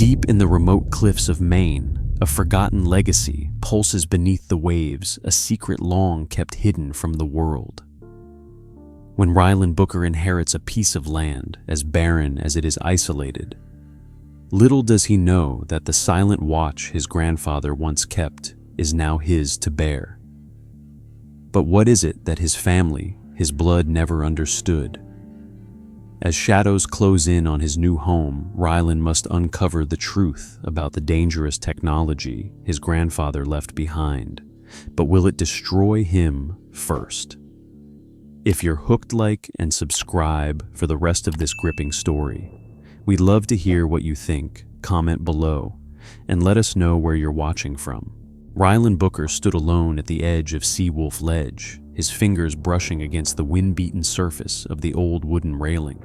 Deep in the remote cliffs of Maine, a forgotten legacy pulses beneath the waves, a secret long kept hidden from the world. When Ryland Booker inherits a piece of land as barren as it is isolated, little does he know that the silent watch his grandfather once kept is now his to bear. But what is it that his family, his blood, never understood? As shadows close in on his new home, Ryland must uncover the truth about the dangerous technology his grandfather left behind. But will it destroy him first? If you're hooked, like and subscribe for the rest of this gripping story. We'd love to hear what you think. Comment below and let us know where you're watching from. Ryland Booker stood alone at the edge of Seawolf Ledge, his fingers brushing against the wind-beaten surface of the old wooden railing.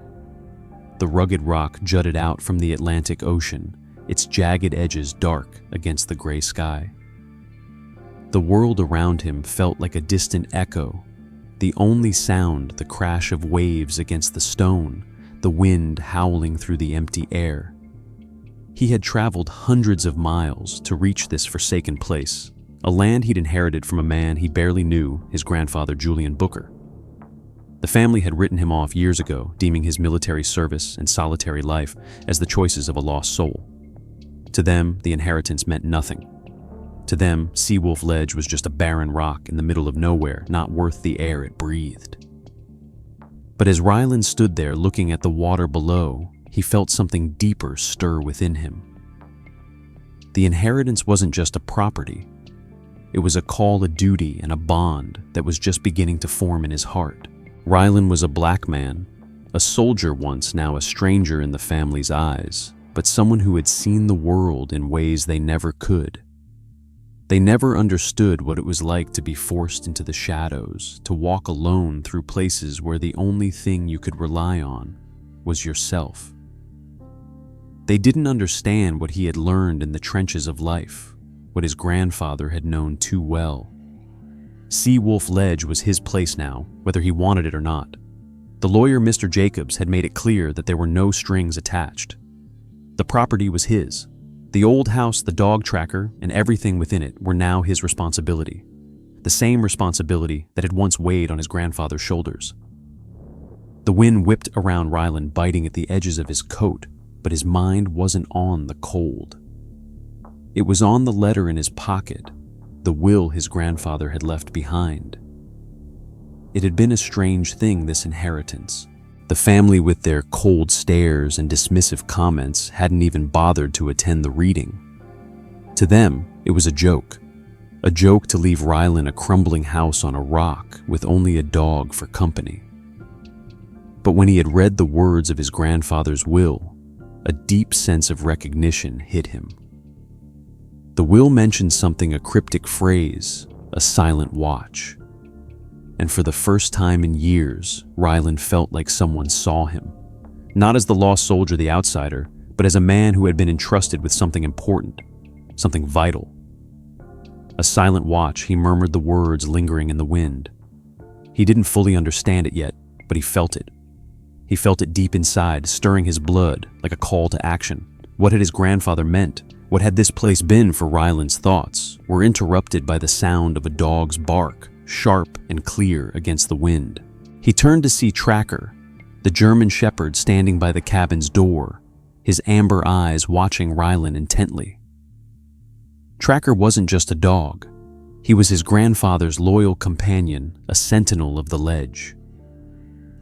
The rugged rock jutted out from the Atlantic Ocean, its jagged edges dark against the gray sky. The world around him felt like a distant echo, the only sound the crash of waves against the stone, the wind howling through the empty air. He had traveled hundreds of miles to reach this forsaken place, a land he'd inherited from a man he barely knew, his grandfather Julian Booker. The family had written him off years ago, deeming his military service and solitary life as the choices of a lost soul. To them, the inheritance meant nothing. To them, Seawolf Ledge was just a barren rock in the middle of nowhere, not worth the air it breathed. But as Ryland stood there looking at the water below, he felt something deeper stir within him. The inheritance wasn't just a property. It was a call, a duty, and a bond that was just beginning to form in his heart. Ryland was a black man, a soldier once, now a stranger in the family's eyes, but someone who had seen the world in ways they never could. They never understood what it was like to be forced into the shadows, to walk alone through places where the only thing you could rely on was yourself. They didn't understand what he had learned in the trenches of life, what his grandfather had known too well. Seawolf Ledge was his place now, whether he wanted it or not. The lawyer, Mr. Jacobs, had made it clear that there were no strings attached. The property was his. The old house, the dog tracker, and everything within it were now his responsibility. The same responsibility that had once weighed on his grandfather's shoulders. The wind whipped around Ryland, biting at the edges of his coat, but his mind wasn't on the cold. It was on the letter in his pocket, the will his grandfather had left behind. It had been a strange thing, this inheritance. The family, with their cold stares and dismissive comments, hadn't even bothered to attend the reading. To them, it was a joke to leave Ryland a crumbling house on a rock with only a dog for company. But when he had read the words of his grandfather's will, a deep sense of recognition hit him. The will mentioned something, a cryptic phrase, a silent watch. And for the first time in years, Ryland felt like someone saw him. Not as the lost soldier, the outsider, but as a man who had been entrusted with something important, something vital. A silent watch, he murmured the words lingering in the wind. He didn't fully understand it yet, but he felt it. He felt it deep inside, stirring his blood like a call to action. What had his grandfather meant? What had this place been for Ryland's thoughts were interrupted by the sound of a dog's bark, sharp and clear against the wind. He turned to see Tracker, the German shepherd, standing by the cabin's door, his amber eyes watching Ryland intently. Tracker wasn't just a dog. He was his grandfather's loyal companion, a sentinel of the ledge.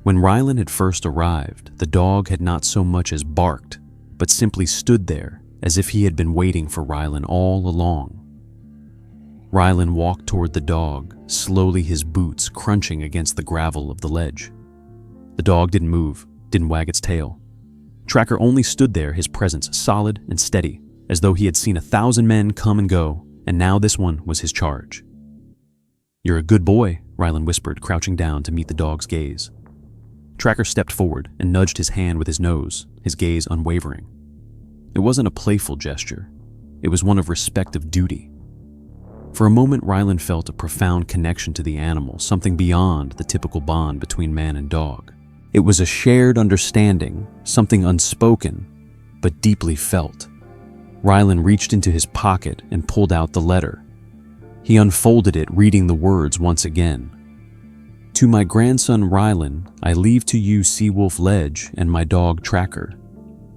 When Ryland had first arrived, the dog had not so much as barked, but simply stood there as if he had been waiting for Ryland all along. Ryland walked toward the dog, slowly, his boots crunching against the gravel of the ledge. The dog didn't move, didn't wag its tail. Tracker only stood there, his presence solid and steady, as though he had seen 1,000 men come and go, and now this one was his charge. "You're a good boy," Ryland whispered, crouching down to meet the dog's gaze. Tracker stepped forward and nudged his hand with his nose, his gaze unwavering. It wasn't a playful gesture. It was one of respect, of duty. For a moment, Ryland felt a profound connection to the animal, something beyond the typical bond between man and dog. It was a shared understanding, something unspoken, but deeply felt. Rylan reached into his pocket and pulled out the letter. He unfolded it, reading the words once again. To my grandson Rylan, I leave to you Seawolf Ledge and my dog Tracker.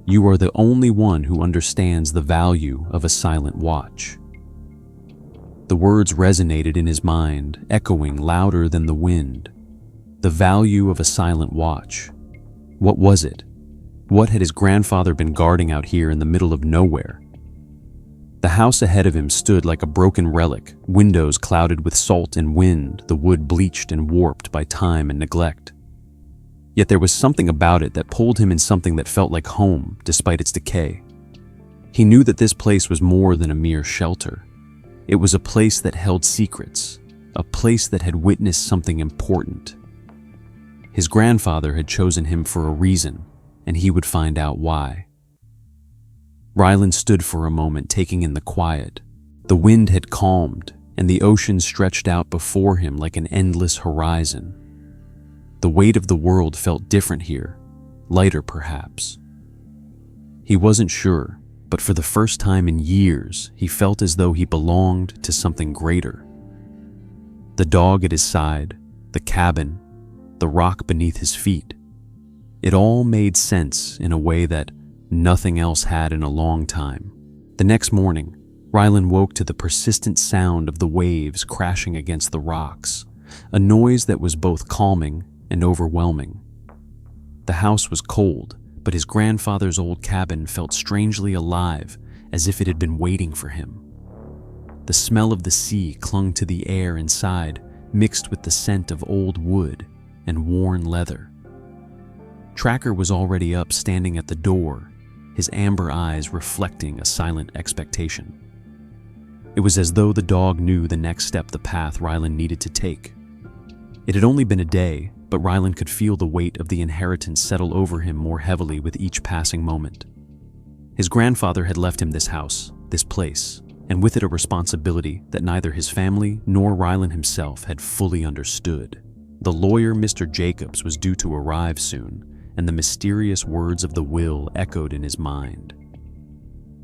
You are the only one who understands the value of a silent watch. The words resonated in his mind, echoing louder than the wind. The value of a silent watch. What was it? What had his grandfather been guarding out here in the middle of nowhere? The house ahead of him stood like a broken relic, windows clouded with salt and wind, the wood bleached and warped by time and neglect. Yet there was something about it that pulled him in something that felt like home, despite its decay. He knew that this place was more than a mere shelter. It was a place that held secrets, a place that had witnessed something important. His grandfather had chosen him for a reason, and he would find out why. Rylan stood for a moment, taking in the quiet. The wind had calmed, and the ocean stretched out before him like an endless horizon. The weight of the world felt different here, lighter perhaps. He wasn't sure, but for the first time in years, he felt as though he belonged to something greater. The dog at his side, the cabin, the rock beneath his feet. It all made sense in a way that nothing else had in a long time. The next morning, Rylan woke to the persistent sound of the waves crashing against the rocks, a noise that was both calming and overwhelming. The house was cold, but his grandfather's old cabin felt strangely alive, as if it had been waiting for him. The smell of the sea clung to the air inside, mixed with the scent of old wood and worn leather. Tracker was already up, standing at the door, his amber eyes reflecting a silent expectation. It was as though the dog knew the next step the path Rylan needed to take. It had only been a day, but Rylan could feel the weight of the inheritance settle over him more heavily with each passing moment. His grandfather had left him this house, this place, and with it a responsibility that neither his family nor Rylan himself had fully understood. The lawyer, Mr. Jacobs, was due to arrive soon, and the mysterious words of the will echoed in his mind.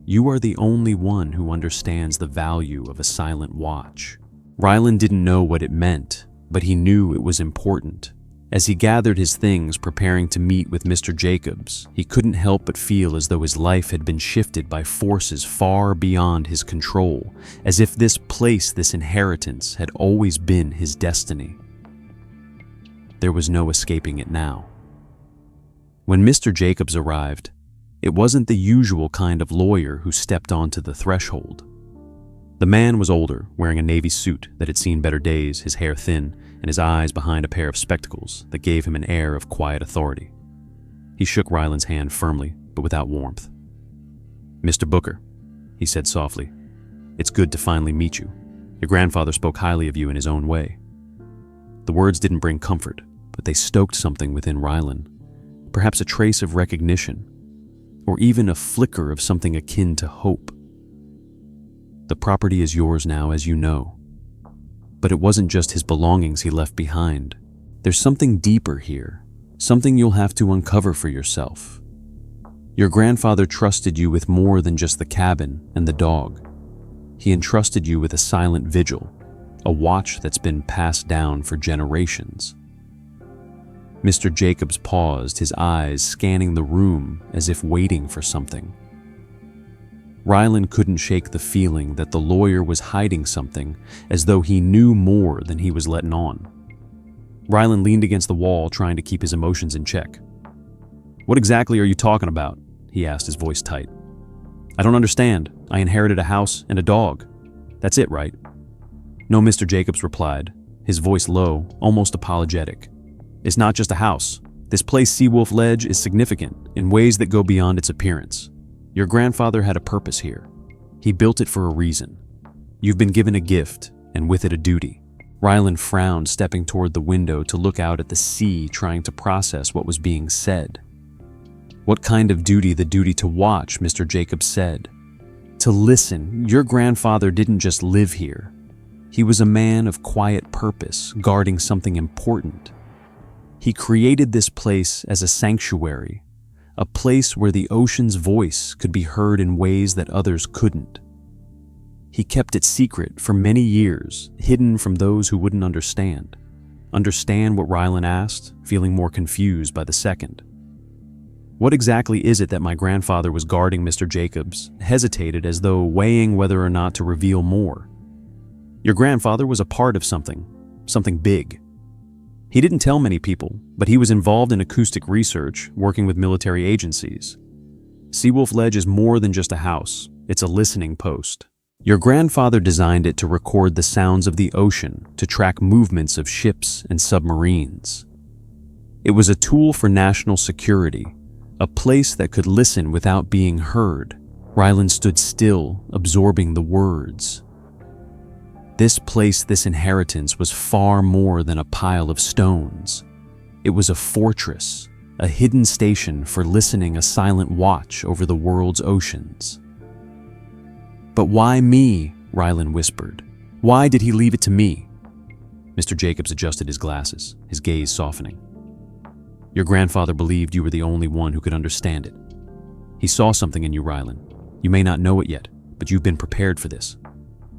You are the only one who understands the value of a silent watch. Rylan didn't know what it meant, but he knew it was important. As he gathered his things, preparing to meet with Mr. Jacobs, he couldn't help but feel as though his life had been shifted by forces far beyond his control, as if this place, this inheritance, had always been his destiny. There was no escaping it now. When Mr. Jacobs arrived, it wasn't the usual kind of lawyer who stepped onto the threshold. The man was older, wearing a navy suit that had seen better days, his hair thin, and his eyes behind a pair of spectacles that gave him an air of quiet authority. He shook Rylan's hand firmly, but without warmth. Mr. Booker, he said softly, it's good to finally meet you. Your grandfather spoke highly of you in his own way. The words didn't bring comfort, but they stoked something within Rylan. Perhaps a trace of recognition, or even a flicker of something akin to hope. The property is yours now, as you know. But it wasn't just his belongings he left behind. There's something deeper here, something you'll have to uncover for yourself. Your grandfather trusted you with more than just the cabin and the dog. He entrusted you with a silent vigil, a watch that's been passed down for generations. Mr. Jacobs paused, his eyes scanning the room as if waiting for something. Rylan couldn't shake the feeling that the lawyer was hiding something, as though he knew more than he was letting on. Rylan leaned against the wall, trying to keep his emotions in check. What exactly are you talking about? He asked, his voice tight. I don't understand. I inherited a house and a dog. That's it, right? No, Mr. Jacobs replied, his voice low, almost apologetic. It's not just a house. This place, Seawolf Ledge, is significant in ways that go beyond its appearance. Your grandfather had a purpose here. He built it for a reason. You've been given a gift, and with it a duty. Rylan frowned, stepping toward the window to look out at the sea, trying to process what was being said. What kind of duty? The duty to watch, Mr. Jacobs said. To listen. Your grandfather didn't just live here. He was a man of quiet purpose, guarding something important. He created this place as a sanctuary, a place where the ocean's voice could be heard in ways that others couldn't. He kept it secret for many years, hidden from those who wouldn't understand. Understand what Rylan asked, feeling more confused by the second. What exactly is it that my grandfather was guarding? Mr. Jacobs hesitated as though weighing whether or not to reveal more. Your grandfather was a part of something big. He didn't tell many people, but he was involved in acoustic research, working with military agencies. Seawolf Ledge is more than just a house, it's a listening post. Your grandfather designed it to record the sounds of the ocean, to track movements of ships and submarines. It was a tool for national security, a place that could listen without being heard. Rylan stood still, absorbing the words. This place, this inheritance, was far more than a pile of stones. It was a fortress, a hidden station for listening, a silent watch over the world's oceans. But why me? Rylan whispered. Why did he leave it to me? Mr. Jacobs adjusted his glasses, his gaze softening. Your grandfather believed you were the only one who could understand it. He saw something in you, Rylan. You may not know it yet, but you've been prepared for this.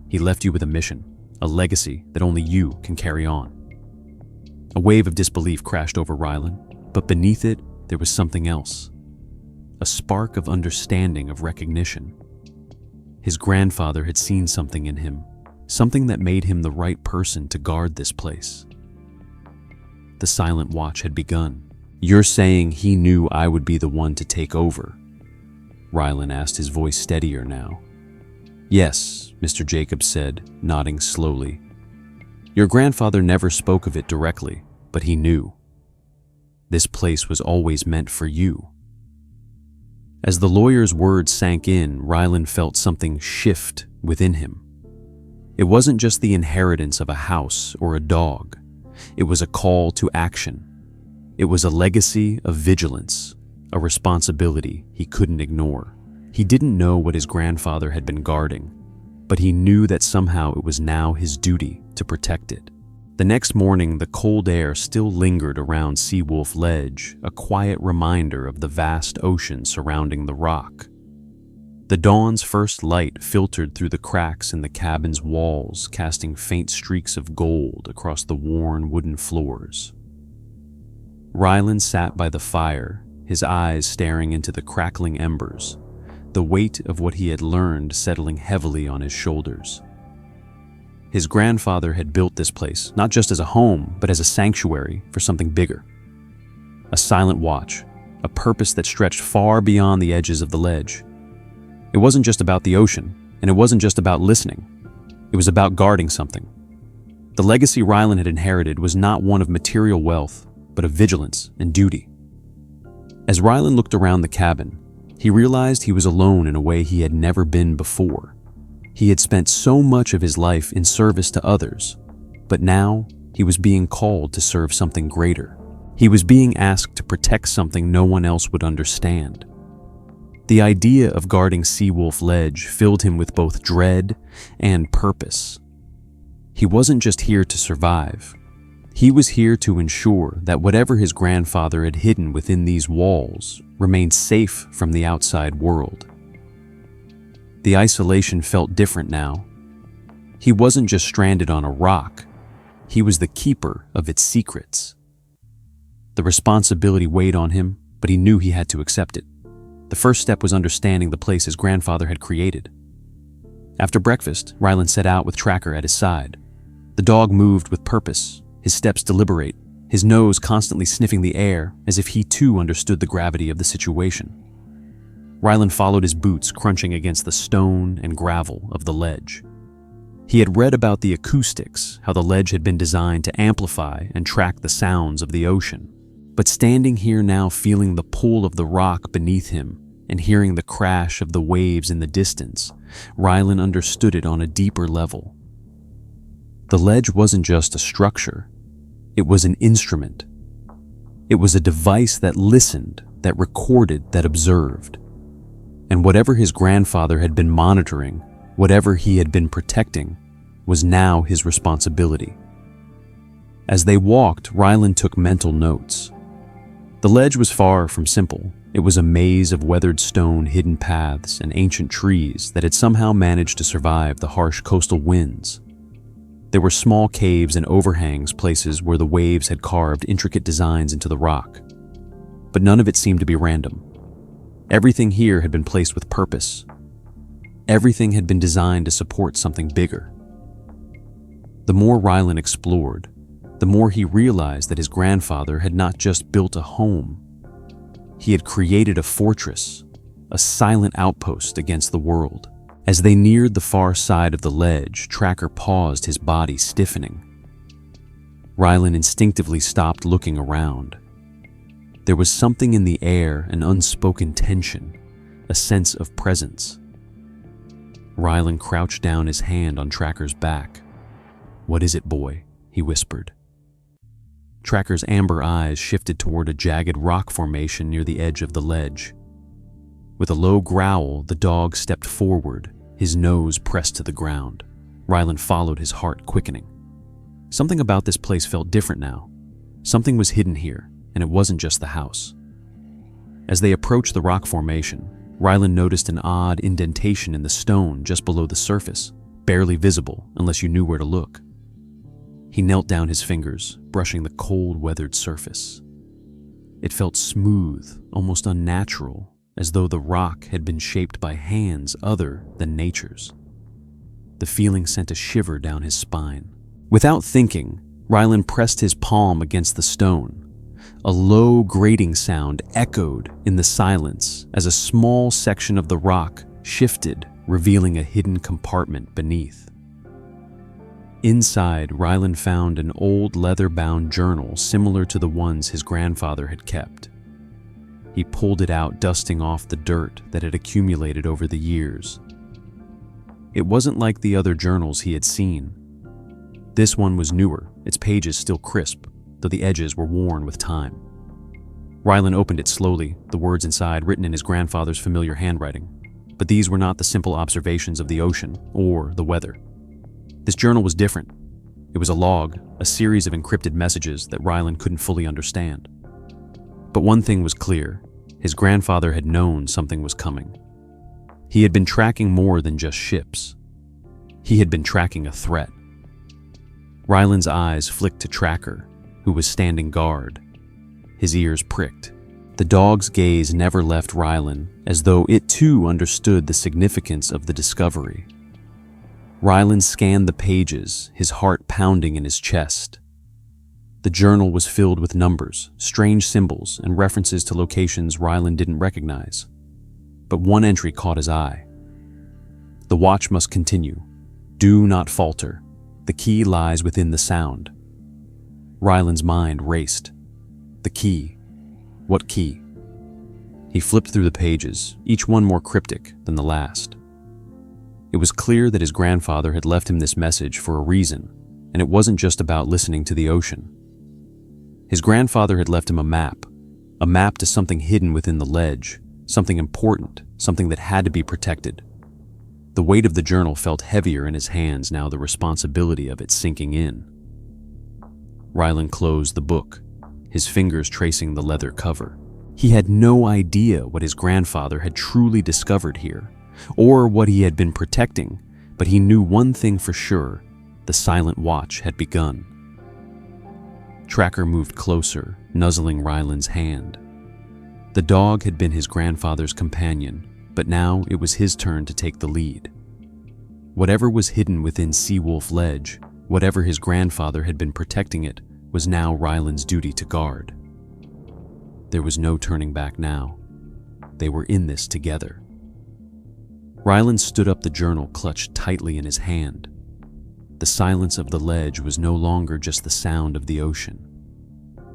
He left you with a mission, a legacy that only you can carry on. A wave of disbelief crashed over Rylan, but beneath it, there was something else. A spark of understanding, of recognition. His grandfather had seen something in him, something that made him the right person to guard this place. The silent watch had begun. You're saying he knew I would be the one to take over? Rylan asked, his voice steadier now. Yes, Mr. Jacobs said, nodding slowly. Your grandfather never spoke of it directly, but he knew. This place was always meant for you. As the lawyer's words sank in, Rylan felt something shift within him. It wasn't just the inheritance of a house or a dog. It was a call to action. It was a legacy of vigilance, a responsibility he couldn't ignore. He didn't know what his grandfather had been guarding, but he knew that somehow it was now his duty to protect it. The next morning, the cold air still lingered around Seawolf Ledge, a quiet reminder of the vast ocean surrounding the rock. The dawn's first light filtered through the cracks in the cabin's walls, casting faint streaks of gold across the worn wooden floors. Rylan sat by the fire, his eyes staring into the crackling embers, the weight of what he had learned settling heavily on his shoulders. His grandfather had built this place, not just as a home, but as a sanctuary for something bigger. A silent watch, a purpose that stretched far beyond the edges of the ledge. It wasn't just about the ocean, and it wasn't just about listening. It was about guarding something. The legacy Rylan had inherited was not one of material wealth, but of vigilance and duty. As Rylan looked around the cabin, he realized he was alone in a way he had never been before. He had spent so much of his life in service to others, but now he was being called to serve something greater. He was being asked to protect something no one else would understand. The idea of guarding Seawolf Ledge filled him with both dread and purpose. He wasn't just here to survive. He was here to ensure that whatever his grandfather had hidden within these walls remained safe from the outside world. The isolation felt different now. He wasn't just stranded on a rock. He was the keeper of its secrets. The responsibility weighed on him, but he knew he had to accept it. The first step was understanding the place his grandfather had created. After breakfast, Rylan set out with Tracker at his side. The dog moved with purpose, his steps deliberate, his nose constantly sniffing the air as if he too understood the gravity of the situation. Rylan followed his boots crunching against the stone and gravel of the ledge. He had read about the acoustics, how the ledge had been designed to amplify and track the sounds of the ocean. But standing here now, feeling the pull of the rock beneath him and hearing the crash of the waves in the distance, Rylan understood it on a deeper level. The ledge wasn't just a structure. It was an instrument. It was a device that listened, that recorded, that observed. And whatever his grandfather had been monitoring, whatever he had been protecting, was now his responsibility. As they walked, Rylan took mental notes. The ledge was far from simple. It was a maze of weathered stone, hidden paths, and ancient trees that had somehow managed to survive the harsh coastal winds. There were small caves and overhangs, places where the waves had carved intricate designs into the rock. But none of it seemed to be random. Everything here had been placed with purpose. Everything had been designed to support something bigger. The more Rylan explored, the more he realized that his grandfather had not just built a home. He had created a fortress, a silent outpost against the world. As they neared the far side of the ledge, Tracker paused, his body stiffening. Rylan instinctively stopped looking around. There was something in the air, an unspoken tension, a sense of presence. Rylan crouched down, his hand on Tracker's back. "What is it, boy?" he whispered. Tracker's amber eyes shifted toward a jagged rock formation near the edge of the ledge. With a low growl, the dog stepped forward, his nose pressed to the ground. Rylan followed, his heart quickening. Something about this place felt different now. Something was hidden here, and it wasn't just the house. As they approached the rock formation, Rylan noticed an odd indentation in the stone just below the surface, barely visible unless you knew where to look. He knelt down, his fingers brushing the cold, weathered surface. It felt smooth, almost unnatural, as though the rock had been shaped by hands other than nature's. The feeling sent a shiver down his spine. Without thinking, Rylan pressed his palm against the stone. A low, grating sound echoed in the silence as a small section of the rock shifted, revealing a hidden compartment beneath. Inside, Rylan found an old leather-bound journal similar to the ones his grandfather had kept. He pulled it out, dusting off the dirt that had accumulated over the years. It wasn't like the other journals he had seen. This one was newer, its pages still crisp, though the edges were worn with time. Rylan opened it slowly, the words inside written in his grandfather's familiar handwriting. But these were not the simple observations of the ocean or the weather. This journal was different. It was a log, a series of encrypted messages that Rylan couldn't fully understand. But one thing was clear: his grandfather had known something was coming. He had been tracking more than just ships. He had been tracking a threat. Rylan's eyes flicked to Tracker, who was standing guard. His ears pricked. The dog's gaze never left Rylan, as though it too understood the significance of the discovery. Rylan scanned the pages, his heart pounding in his chest. The journal was filled with numbers, strange symbols, and references to locations Rylan didn't recognize. But one entry caught his eye. "The watch must continue. Do not falter. The key lies within the sound." Rylan's mind raced. The key. What key? He flipped through the pages, each one more cryptic than the last. It was clear that his grandfather had left him this message for a reason, and it wasn't just about listening to the ocean. His grandfather had left him a map to something hidden within the ledge, something important, something that had to be protected. The weight of the journal felt heavier in his hands now, the responsibility of it sinking in. Rylan closed the book, his fingers tracing the leather cover. He had no idea what his grandfather had truly discovered here, or what he had been protecting, but he knew one thing for sure: the silent watch had begun. Tracker moved closer, nuzzling Rylan's hand. The dog had been his grandfather's companion, but now it was his turn to take the lead. Whatever was hidden within Seawolf Ledge, whatever his grandfather had been protecting, it was now Rylan's duty to guard. There was no turning back now. They were in this together. Rylan stood up, the journal clutched tightly in his hand. The silence of the ledge was no longer just the sound of the ocean.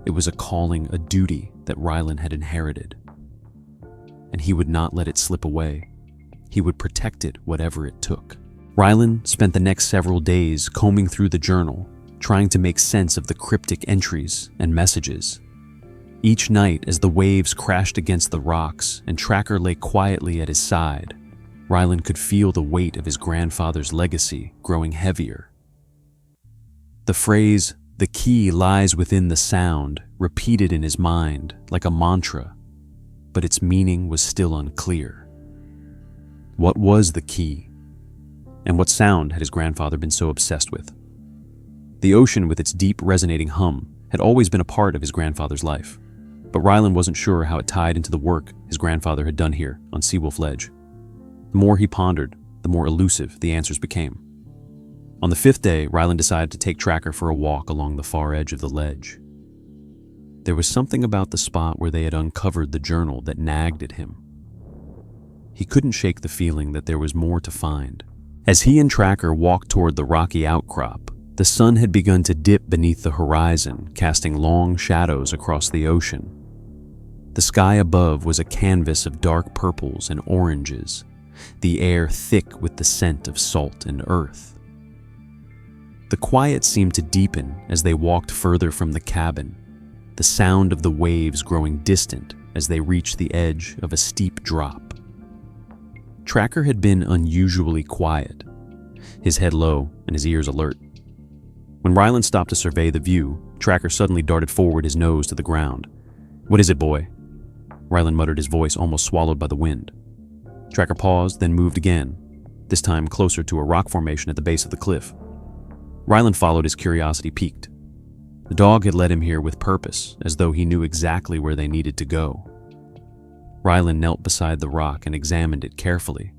It was a calling, a duty that Rylan had inherited. And he would not let it slip away. He would protect it, whatever it took. Rylan spent the next several days combing through the journal, trying to make sense of the cryptic entries and messages. Each night, as the waves crashed against the rocks and Tracker lay quietly at his side, Rylan could feel the weight of his grandfather's legacy growing heavier. The phrase, "the key lies within the sound," repeated in his mind like a mantra. but its meaning was still unclear. What was the key? And what sound had his grandfather been so obsessed with? The ocean, with its deep, resonating hum, had always been a part of his grandfather's life, but Ryland wasn't sure how it tied into the work his grandfather had done here on Seawolf Ledge. The more he pondered, the more elusive the answers became. On the 5th day, Ryland decided to take Tracker for a walk along the far edge of the ledge. There was something about the spot where they had uncovered the journal that nagged at him. He couldn't shake the feeling that there was more to find. As he and Tracker walked toward the rocky outcrop, the sun had begun to dip beneath the horizon, casting long shadows across the ocean. The sky above was a canvas of dark purples and oranges, the air thick with the scent of salt and earth. The quiet seemed to deepen as they walked further from the cabin, the sound of the waves growing distant as they reached the edge of a steep drop. Tracker had been unusually quiet, his head low and his ears alert. When Ryland stopped to survey the view, Tracker suddenly darted forward, his nose to the ground. "What is it, boy?" Ryland muttered, his voice almost swallowed by the wind. Tracker paused, then moved again, this time closer to a rock formation at the base of the cliff. Ryland followed, his curiosity piqued. The dog had led him here with purpose, as though he knew exactly where they needed to go. Ryland knelt beside the rock and examined it carefully.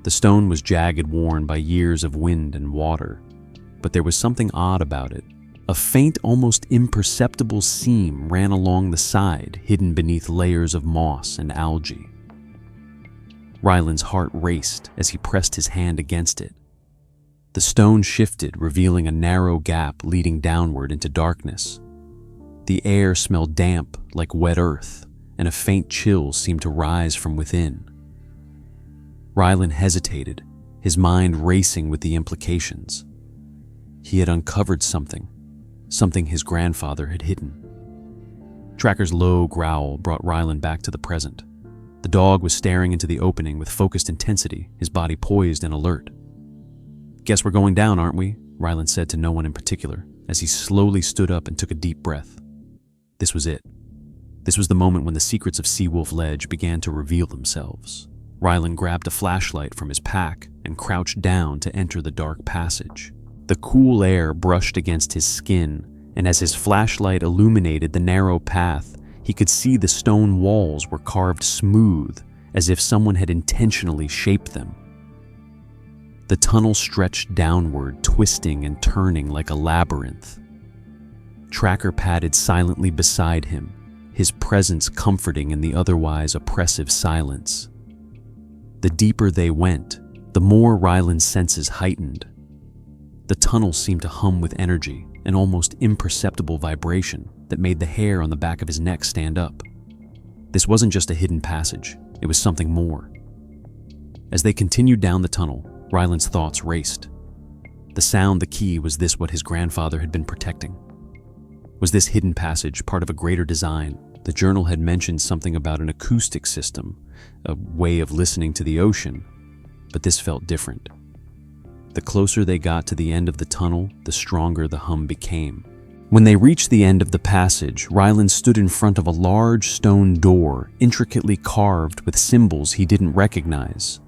The stone was jagged, worn by years of wind and water, but there was something odd about it. A faint, almost imperceptible seam ran along the side, hidden beneath layers of moss and algae. Ryland's heart raced as he pressed his hand against it. The stone shifted, revealing a narrow gap leading downward into darkness. The air smelled damp, like wet earth, and a faint chill seemed to rise from within. Ryland hesitated, his mind racing with the implications. He had uncovered something his grandfather had hidden. Tracker's low growl brought Ryland back to the present. The dog was staring into the opening with focused intensity, his body poised and alert. "Guess we're going down, aren't we?" Ryland said to no one in particular, as he slowly stood up and took a deep breath. This was it. This was the moment when the secrets of Seawolf Ledge began to reveal themselves. Ryland grabbed a flashlight from his pack and crouched down to enter the dark passage. The cool air brushed against his skin, and as his flashlight illuminated the narrow path, he could see the stone walls were carved smooth, as if someone had intentionally shaped them. The tunnel stretched downward, twisting and turning like a labyrinth. Tracker padded silently beside him, his presence comforting in the otherwise oppressive silence. The deeper they went, the more Ryland's senses heightened. The tunnel seemed to hum with energy, an almost imperceptible vibration that made the hair on the back of his neck stand up. This wasn't just a hidden passage, it was something more. As they continued down the tunnel, Ryland's thoughts raced. The sound, the key, was this what his grandfather had been protecting? Was this hidden passage part of a greater design? The journal had mentioned something about an acoustic system, a way of listening to the ocean, but this felt different. The closer they got to the end of the tunnel, the stronger the hum became. When they reached the end of the passage, Ryland stood in front of a large stone door, intricately carved with symbols he didn't recognize.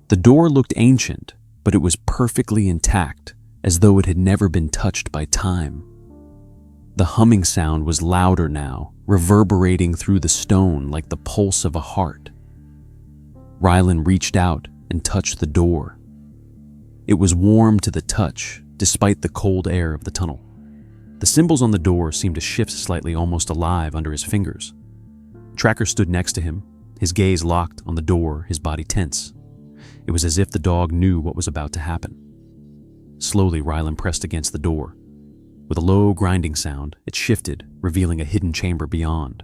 The door looked ancient, but it was perfectly intact, as though it had never been touched by time. The humming sound was louder now, reverberating through the stone like the pulse of a heart. Ryland reached out and touched the door. It was warm to the touch, despite the cold air of the tunnel. The symbols on the door seemed to shift slightly, almost alive under his fingers. Tracker stood next to him, his gaze locked on the door, his body tense. It was as if the dog knew what was about to happen. Slowly, Ryland pressed against the door. With a low grinding sound, it shifted, revealing a hidden chamber beyond.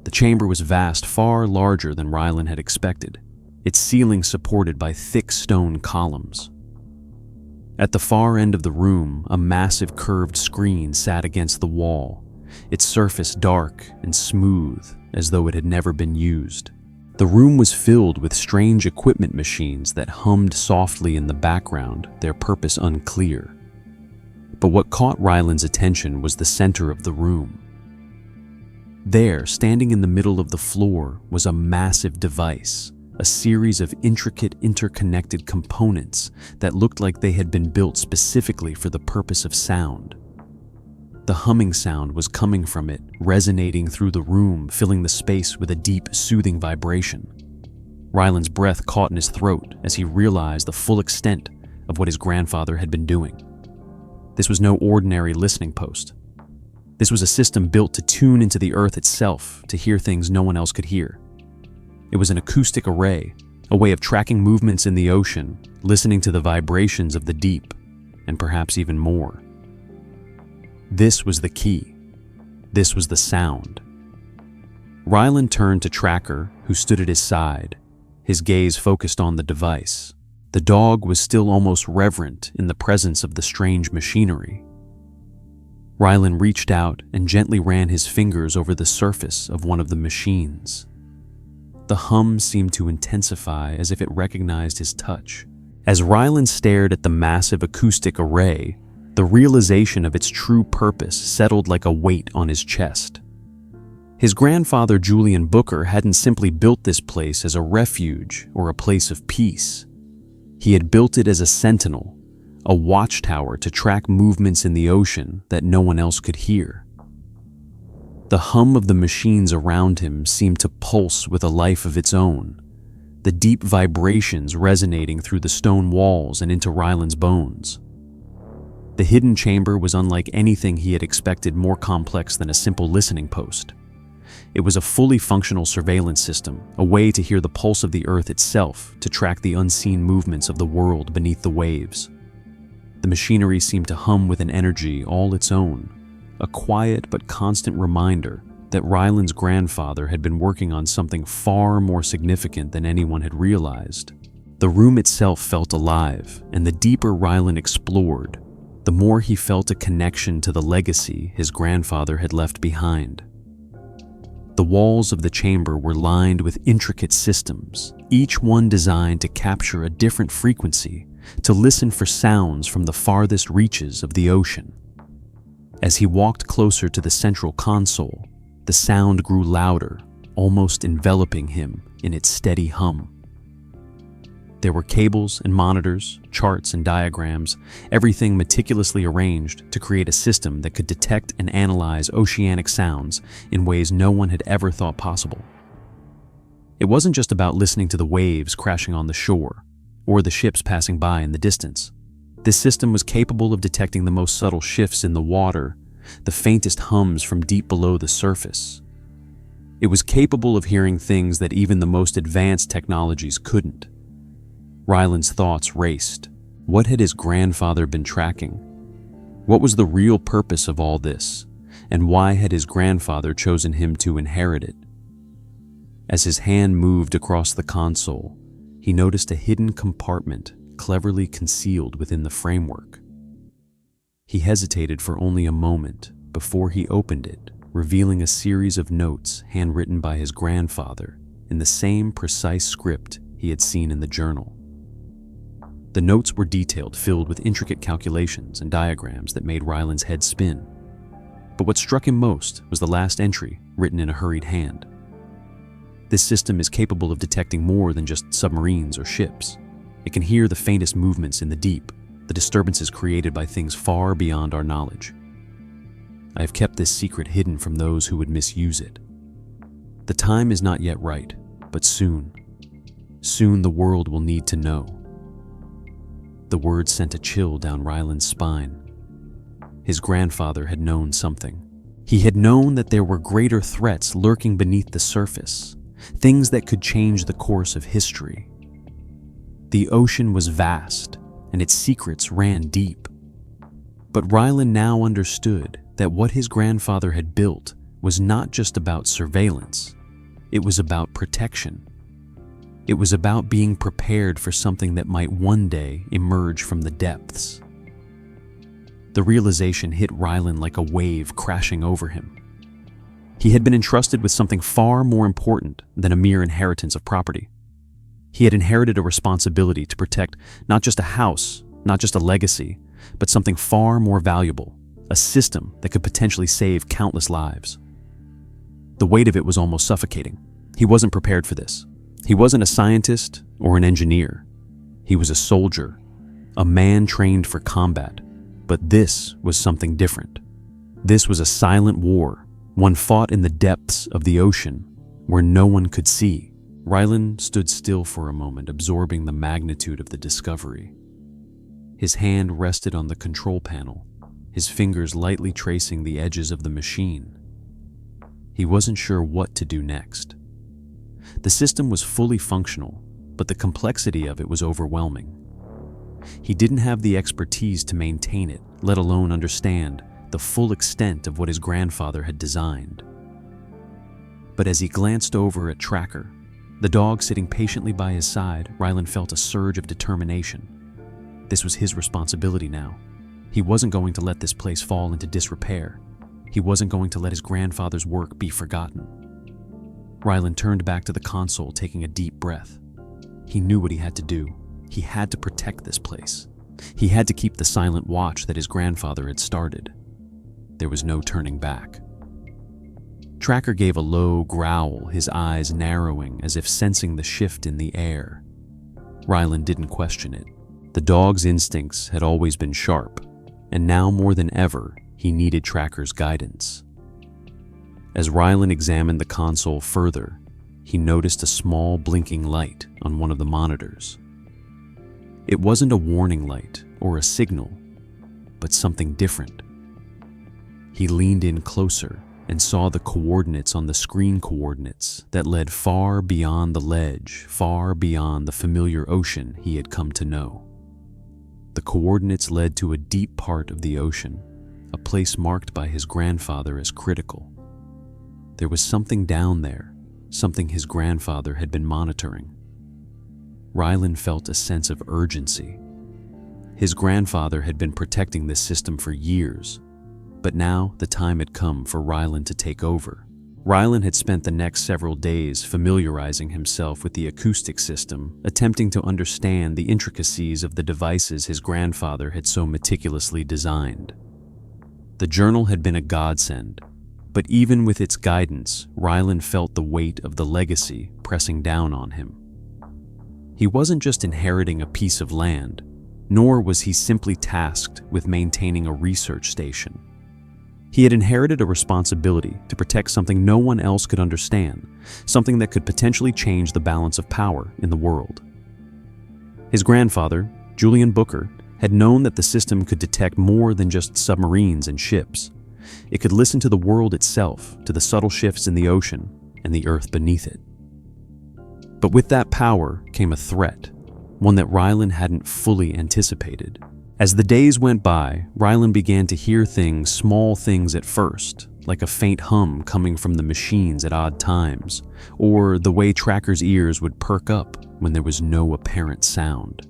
The chamber was vast, far larger than Ryland had expected, its ceiling supported by thick stone columns. At the far end of the room, a massive curved screen sat against the wall, its surface dark and smooth, as though it had never been used. The room was filled with strange equipment machines that hummed softly in the background, their purpose unclear. But what caught Ryland's attention was the center of the room. There, standing in the middle of the floor, was a massive device, a series of intricate interconnected components that looked like they had been built specifically for the purpose of sound. The humming sound was coming from it, resonating through the room, filling the space with a deep, soothing vibration. Ryland's breath caught in his throat as he realized the full extent of what his grandfather had been doing. This was no ordinary listening post. This was a system built to tune into the earth itself, to hear things no one else could hear. It was an acoustic array, a way of tracking movements in the ocean, listening to the vibrations of the deep, and perhaps even more. This was the key. This was the sound. Ryland turned to Tracker, who stood at his side, his gaze focused on the device. The dog was still almost reverent in the presence of the strange machinery. Ryland reached out and gently ran his fingers over the surface of one of the machines. The hum seemed to intensify as if it recognized his touch. As Ryland stared at the massive acoustic array, the realization of its true purpose settled like a weight on his chest. His grandfather, Julian Booker, hadn't simply built this place as a refuge or a place of peace. He had built it as a sentinel, a watchtower to track movements in the ocean that no one else could hear. The hum of the machines around him seemed to pulse with a life of its own, the deep vibrations resonating through the stone walls and into Ryland's bones. The hidden chamber was unlike anything he had expected, more complex than a simple listening post. It was a fully functional surveillance system, a way to hear the pulse of the earth itself, to track the unseen movements of the world beneath the waves. The machinery seemed to hum with an energy all its own, a quiet but constant reminder that Ryland's grandfather had been working on something far more significant than anyone had realized. The room itself felt alive, and the deeper Ryland explored, the more he felt a connection to the legacy his grandfather had left behind. The walls of the chamber were lined with intricate systems, each one designed to capture a different frequency, to listen for sounds from the farthest reaches of the ocean. As he walked closer to the central console, the sound grew louder, almost enveloping him in its steady hum. There were cables and monitors, charts and diagrams, everything meticulously arranged to create a system that could detect and analyze oceanic sounds in ways no one had ever thought possible. It wasn't just about listening to the waves crashing on the shore, or the ships passing by in the distance. This system was capable of detecting the most subtle shifts in the water, the faintest hums from deep below the surface. It was capable of hearing things that even the most advanced technologies couldn't. Ryland's thoughts raced. What had his grandfather been tracking? What was the real purpose of all this, and why had his grandfather chosen him to inherit it? As his hand moved across the console, he noticed a hidden compartment cleverly concealed within the framework. He hesitated for only a moment before he opened it, revealing a series of notes handwritten by his grandfather in the same precise script he had seen in the journal. The notes were detailed, filled with intricate calculations and diagrams that made Ryland's head spin. But what struck him most was the last entry, written in a hurried hand. This system is capable of detecting more than just submarines or ships. It can hear the faintest movements in the deep, the disturbances created by things far beyond our knowledge. I have kept this secret hidden from those who would misuse it. The time is not yet right, but soon the world will need to know. The words sent a chill down Ryland's spine. His grandfather had known something. He had known that there were greater threats lurking beneath the surface, things that could change the course of history. The ocean was vast, and its secrets ran deep. But Ryland now understood that what his grandfather had built was not just about surveillance. It was about protection. It was about being prepared for something that might one day emerge from the depths. The realization hit Ryland like a wave crashing over him. He had been entrusted with something far more important than a mere inheritance of property. He had inherited a responsibility to protect not just a house, not just a legacy, but something far more valuable, a system that could potentially save countless lives. The weight of it was almost suffocating. He wasn't prepared for this. He wasn't a scientist or an engineer. He was a soldier, a man trained for combat. But this was something different. This was a silent war, one fought in the depths of the ocean, where no one could see. Rylan stood still for a moment, absorbing the magnitude of the discovery. His hand rested on the control panel, his fingers lightly tracing the edges of the machine. He wasn't sure what to do next. The system was fully functional, but the complexity of it was overwhelming. He didn't have the expertise to maintain it, let alone understand the full extent of what his grandfather had designed. But as he glanced over at Tracker, the dog sitting patiently by his side, Rylan felt a surge of determination. This was his responsibility now. He wasn't going to let this place fall into disrepair. He wasn't going to let his grandfather's work be forgotten. Rylan turned back to the console, taking a deep breath. He knew what he had to do. He had to protect this place. He had to keep the silent watch that his grandfather had started. There was no turning back. Tracker gave a low growl, his eyes narrowing as if sensing the shift in the air. Rylan didn't question it. The dog's instincts had always been sharp, and now more than ever, he needed Tracker's guidance. As Rylan examined the console further, he noticed a small blinking light on one of the monitors. It wasn't a warning light or a signal, but something different. He leaned in closer and saw the coordinates on the screen, coordinates that led far beyond the ledge, far beyond the familiar ocean he had come to know. The coordinates led to a deep part of the ocean, a place marked by his grandfather as critical. There was something down there, something his grandfather had been monitoring. Rylan felt a sense of urgency. His grandfather had been protecting this system for years, but now the time had come for Rylan to take over. Rylan had spent the next several days familiarizing himself with the acoustic system, attempting to understand the intricacies of the devices his grandfather had so meticulously designed. The journal had been a godsend, but even with its guidance, Rylan felt the weight of the legacy pressing down on him. He wasn't just inheriting a piece of land, nor was he simply tasked with maintaining a research station. He had inherited a responsibility to protect something no one else could understand, something that could potentially change the balance of power in the world. His grandfather, Julian Booker, had known that the system could detect more than just submarines and ships. It could listen to the world itself, to the subtle shifts in the ocean and the earth beneath it. But with that power came a threat, one that Rylan hadn't fully anticipated. As the days went by, Rylan began to hear things, small things at first, like a faint hum coming from the machines at odd times, or the way Tracker's ears would perk up when there was no apparent sound.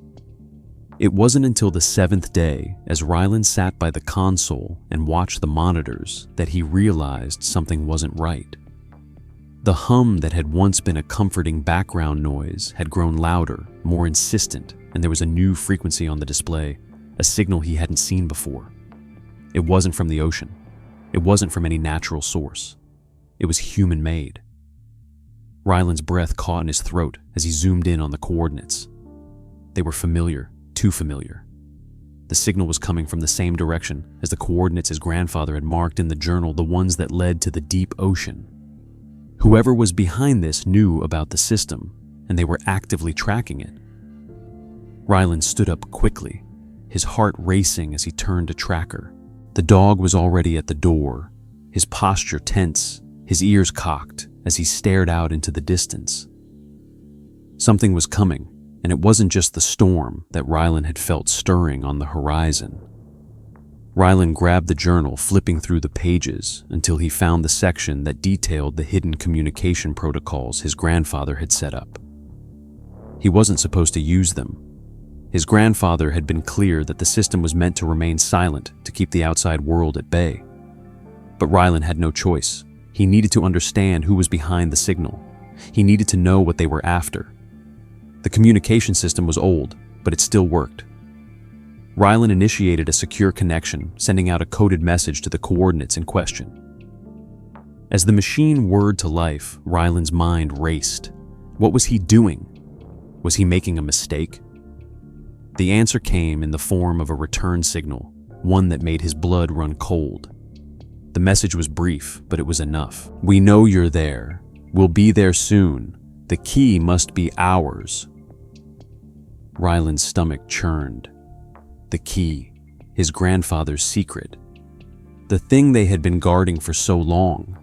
It wasn't until the 7th day, as Rylan sat by the console and watched the monitors, that he realized something wasn't right. The hum that had once been a comforting background noise had grown louder, more insistent, and there was a new frequency on the display, a signal he hadn't seen before. It wasn't from the ocean. It wasn't from any natural source. It was human-made. Rylan's breath caught in his throat as he zoomed in on the coordinates. They were familiar, too familiar. The signal was coming from the same direction as the coordinates his grandfather had marked in the journal, the ones that led to the deep ocean. Whoever was behind this knew about the system, and they were actively tracking it. Rylan stood up quickly, his heart racing as he turned to Tracker. The dog was already at the door, his posture tense, his ears cocked as he stared out into the distance. Something was coming, and it wasn't just the storm that Rylan had felt stirring on the horizon. Rylan grabbed the journal, flipping through the pages until he found the section that detailed the hidden communication protocols his grandfather had set up. He wasn't supposed to use them. His grandfather had been clear that the system was meant to remain silent to keep the outside world at bay. But Rylan had no choice. He needed to understand who was behind the signal. He needed to know what they were after. The communication system was old, but it still worked. Rylan initiated a secure connection, sending out a coded message to the coordinates in question. As the machine whirred to life, Ryland's mind raced. What was he doing? Was he making a mistake? The answer came in the form of a return signal, one that made his blood run cold. The message was brief, but it was enough. "We know you're there. We'll be there soon. The key must be ours." Ryland's stomach churned. The key, his grandfather's secret. The thing they had been guarding for so long.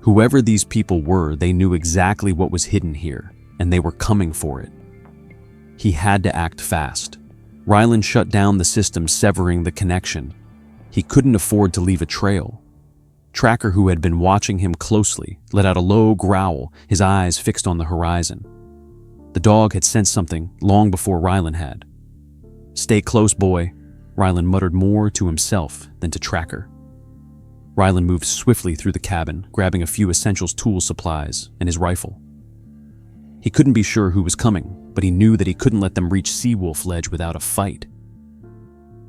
Whoever these people were, they knew exactly what was hidden here, and they were coming for it. He had to act fast. Ryland shut down the system, severing the connection. He couldn't afford to leave a trail. Tracker, who had been watching him closely, let out a low growl, his eyes fixed on the horizon. The dog had sensed something long before Ryland had. "Stay close, boy," Ryland muttered more to himself than to Tracker. Ryland moved swiftly through the cabin, grabbing a few essentials, tool supplies, and his rifle. He couldn't be sure who was coming, but he knew that he couldn't let them reach Seawolf Ledge without a fight.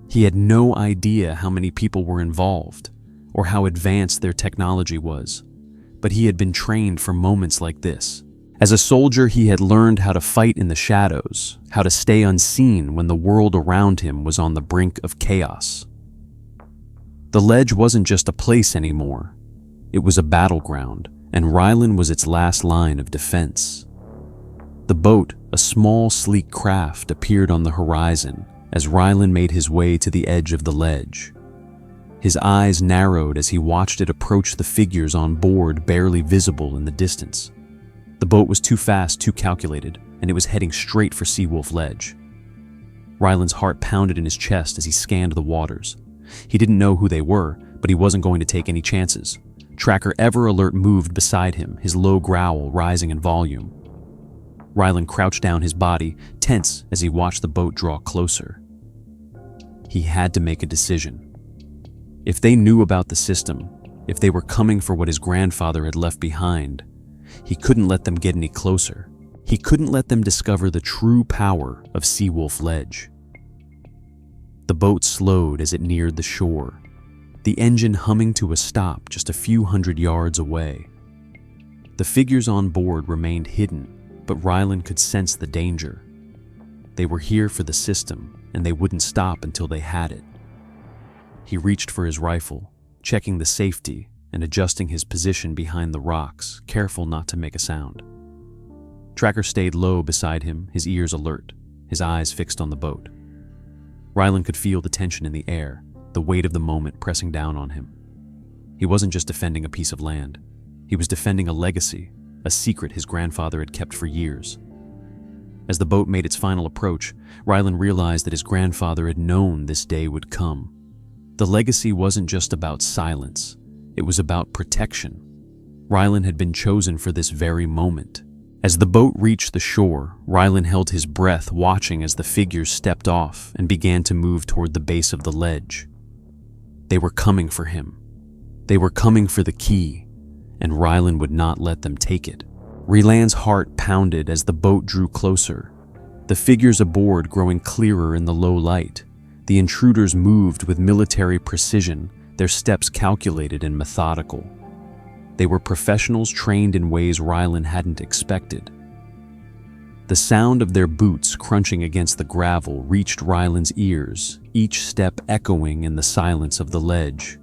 He had no idea how many people were involved, or how advanced their technology was, but he had been trained for moments like this. As a soldier, he had learned how to fight in the shadows, how to stay unseen when the world around him was on the brink of chaos. The ledge wasn't just a place anymore. It was a battleground, and Ryland was its last line of defense. The boat, a small, sleek craft, appeared on the horizon as Ryland made his way to the edge of the ledge. His eyes narrowed as he watched it approach the figures on board, barely visible in the distance. The boat was too fast, too calculated, and it was heading straight for Seawolf Ledge. Ryland's heart pounded in his chest as he scanned the waters. He didn't know who they were, but he wasn't going to take any chances. Tracker, ever alert, moved beside him, his low growl rising in volume. Ryland crouched down, his body tense as he watched the boat draw closer. He had to make a decision. If they knew about the system, if they were coming for what his grandfather had left behind, he couldn't let them get any closer. He couldn't let them discover the true power of Seawolf Ledge. The boat slowed as it neared the shore, the engine humming to a stop just a few hundred yards away. The figures on board remained hidden, but Ryland could sense the danger. They were here for the system, and they wouldn't stop until they had it. He reached for his rifle, checking the safety and adjusting his position behind the rocks, careful not to make a sound. Tracker stayed low beside him, his ears alert, his eyes fixed on the boat. Ryland could feel the tension in the air, the weight of the moment pressing down on him. He wasn't just defending a piece of land. He was defending a legacy, a secret his grandfather had kept for years. As the boat made its final approach, Ryland realized that his grandfather had known this day would come. The legacy wasn't just about silence. It was about protection. Ryland had been chosen for this very moment. As the boat reached the shore, Ryland held his breath, watching as the figures stepped off and began to move toward the base of the ledge. They were coming for him. They were coming for the key, and Ryland would not let them take it. Ryland's heart pounded as the boat drew closer, the figures aboard growing clearer in the low light. The intruders moved with military precision, their steps calculated and methodical. They were professionals trained in ways Ryland hadn't expected. The sound of their boots crunching against the gravel reached Ryland's ears, each step echoing in the silence of the ledge.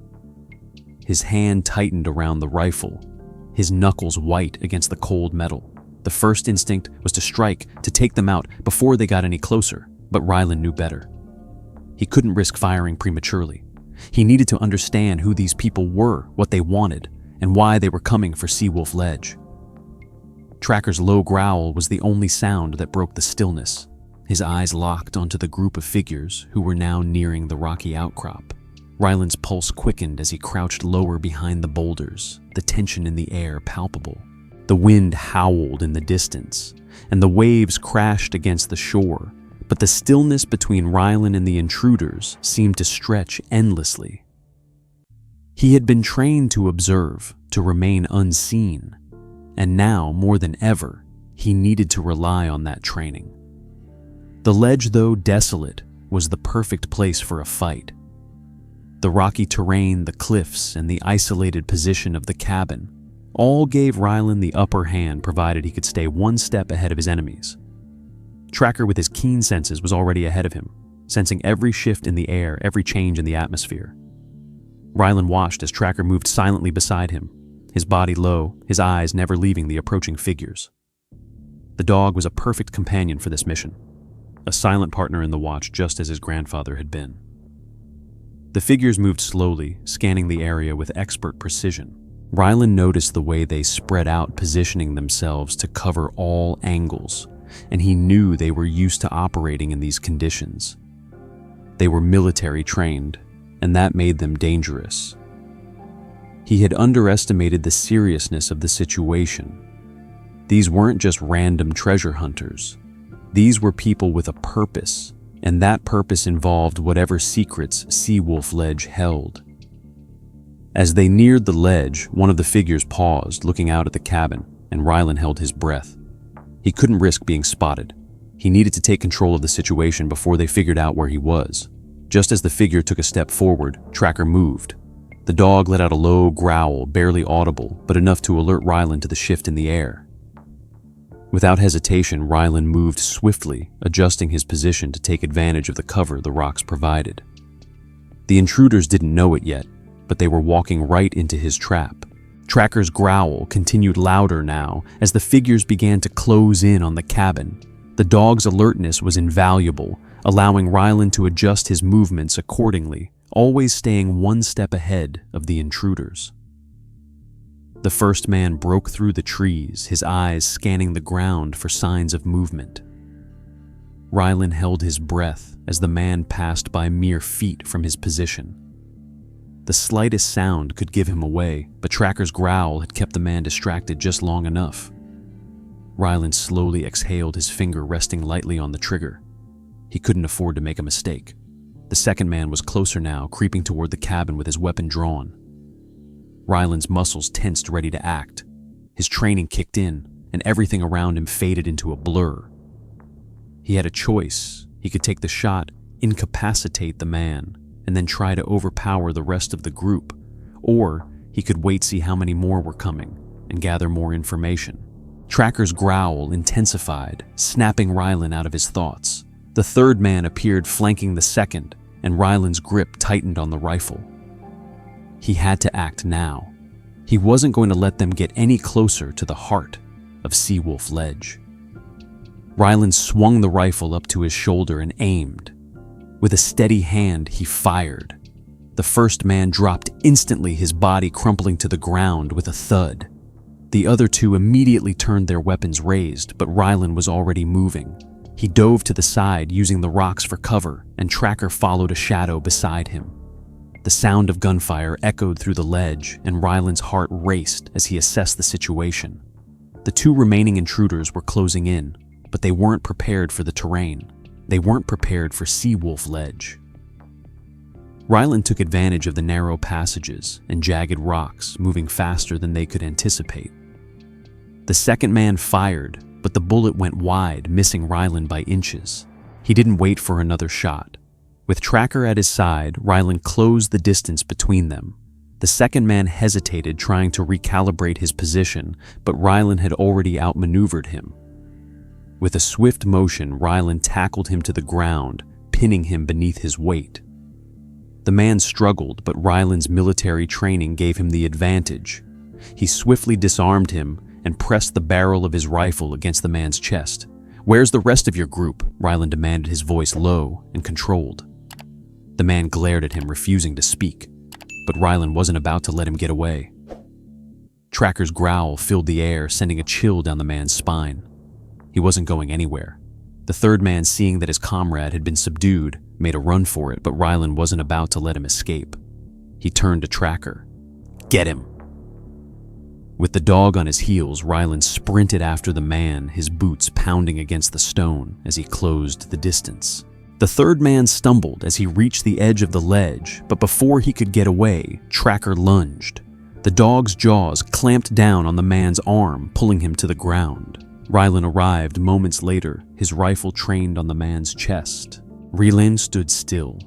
His hand tightened around the rifle, his knuckles white against the cold metal. The first instinct was to strike, to take them out before they got any closer, but Ryland knew better. He couldn't risk firing prematurely. He needed to understand who these people were, what they wanted, and why they were coming for Seawolf Ledge. Tracker's low growl was the only sound that broke the stillness. His eyes locked onto the group of figures who were now nearing the rocky outcrop. Ryland's pulse quickened as he crouched lower behind the boulders, the tension in the air palpable. The wind howled in the distance, and the waves crashed against the shore, but the stillness between Ryland and the intruders seemed to stretch endlessly. He had been trained to observe, to remain unseen, and now, more than ever, he needed to rely on that training. The ledge, though desolate, was the perfect place for a fight. The rocky terrain, the cliffs, and the isolated position of the cabin all gave Rylan the upper hand provided he could stay one step ahead of his enemies. Tracker, with his keen senses, was already ahead of him, sensing every shift in the air, every change in the atmosphere. Rylan watched as Tracker moved silently beside him, his body low, his eyes never leaving the approaching figures. The dog was a perfect companion for this mission, a silent partner in the watch just as his grandfather had been. The figures moved slowly, scanning the area with expert precision. Rylan noticed the way they spread out, positioning themselves to cover all angles, and he knew they were used to operating in these conditions. They were military trained, and that made them dangerous. He had underestimated the seriousness of the situation. These weren't just random treasure hunters. These were people with a purpose, and that purpose involved whatever secrets Seawolf Ledge held. As they neared the ledge, one of the figures paused, looking out at the cabin, and Rylan held his breath. He couldn't risk being spotted. He needed to take control of the situation before they figured out where he was. Just as the figure took a step forward, Tracker moved. The dog let out a low growl, barely audible, but enough to alert Rylan to the shift in the air. Without hesitation, Rylan moved swiftly, adjusting his position to take advantage of the cover the rocks provided. The intruders didn't know it yet, but they were walking right into his trap. Tracker's growl continued louder now as the figures began to close in on the cabin. The dog's alertness was invaluable, allowing Rylan to adjust his movements accordingly, always staying one step ahead of the intruders. The first man broke through the trees, his eyes scanning the ground for signs of movement. Rylan held his breath as the man passed by mere feet from his position. The slightest sound could give him away, but Tracker's growl had kept the man distracted just long enough. Rylan slowly exhaled, his finger resting lightly on the trigger. He couldn't afford to make a mistake. The second man was closer now, creeping toward the cabin with his weapon drawn. Rylan's muscles tensed, ready to act. His training kicked in, and everything around him faded into a blur. He had a choice. He could take the shot, incapacitate the man, and then try to overpower the rest of the group, or he could wait, see how many more were coming, and gather more information. Tracker's growl intensified, snapping Rylan out of his thoughts. The third man appeared, flanking the second, and Rylan's grip tightened on the rifle. He had to act now. He wasn't going to let them get any closer to the heart of Seawolf Ledge. Rylan swung the rifle up to his shoulder and aimed. With a steady hand, he fired. The first man dropped instantly, his body crumpling to the ground with a thud. The other two immediately turned, their weapons raised, but Rylan was already moving. He dove to the side, using the rocks for cover, and Tracker followed a shadow beside him. The sound of gunfire echoed through the ledge, and Rylan's heart raced as he assessed the situation. The two remaining intruders were closing in, but they weren't prepared for the terrain. They weren't prepared for Seawolf Ledge. Rylan took advantage of the narrow passages and jagged rocks, moving faster than they could anticipate. The second man fired, but the bullet went wide, missing Rylan by inches. He didn't wait for another shot. With Tracker at his side, Rylan closed the distance between them. The second man hesitated, trying to recalibrate his position, but Rylan had already outmaneuvered him. With a swift motion, Rylan tackled him to the ground, pinning him beneath his weight. The man struggled, but Rylan's military training gave him the advantage. He swiftly disarmed him and pressed the barrel of his rifle against the man's chest. "Where's the rest of your group?" Rylan demanded, his voice low and controlled. The man glared at him, refusing to speak, but Rylan wasn't about to let him get away. Tracker's growl filled the air, sending a chill down the man's spine. He wasn't going anywhere. The third man, seeing that his comrade had been subdued, made a run for it, but Rylan wasn't about to let him escape. He turned to Tracker. "Get him!" With the dog on his heels, Rylan sprinted after the man, his boots pounding against the stone as he closed the distance. The third man stumbled as he reached the edge of the ledge, but before he could get away, Tracker lunged. The dog's jaws clamped down on the man's arm, pulling him to the ground. Rylan arrived moments later, his rifle trained on the man's chest. Rylan stood still,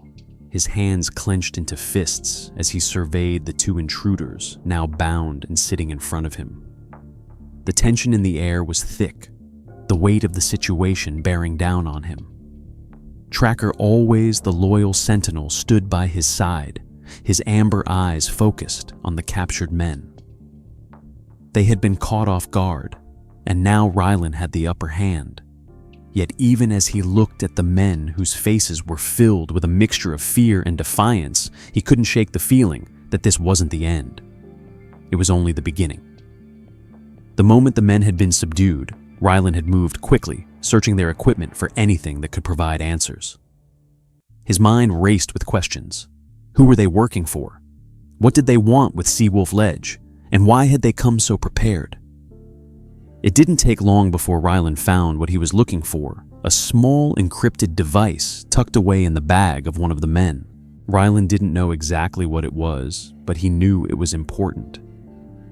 his hands clenched into fists as he surveyed the two intruders, now bound and sitting in front of him. The tension in the air was thick, the weight of the situation bearing down on him. Tracker, always the loyal sentinel, stood by his side, his amber eyes focused on the captured men. They had been caught off guard, and now Rylan had the upper hand. Yet even as he looked at the men whose faces were filled with a mixture of fear and defiance, he couldn't shake the feeling that this wasn't the end. It was only the beginning. The moment the men had been subdued, Rylan had moved quickly, searching their equipment for anything that could provide answers. His mind raced with questions. Who were they working for? What did they want with Seawolf Ledge? And why had they come so prepared? It didn't take long before Rylan found what he was looking for, a small encrypted device tucked away in the bag of one of the men. Rylan didn't know exactly what it was, but he knew it was important.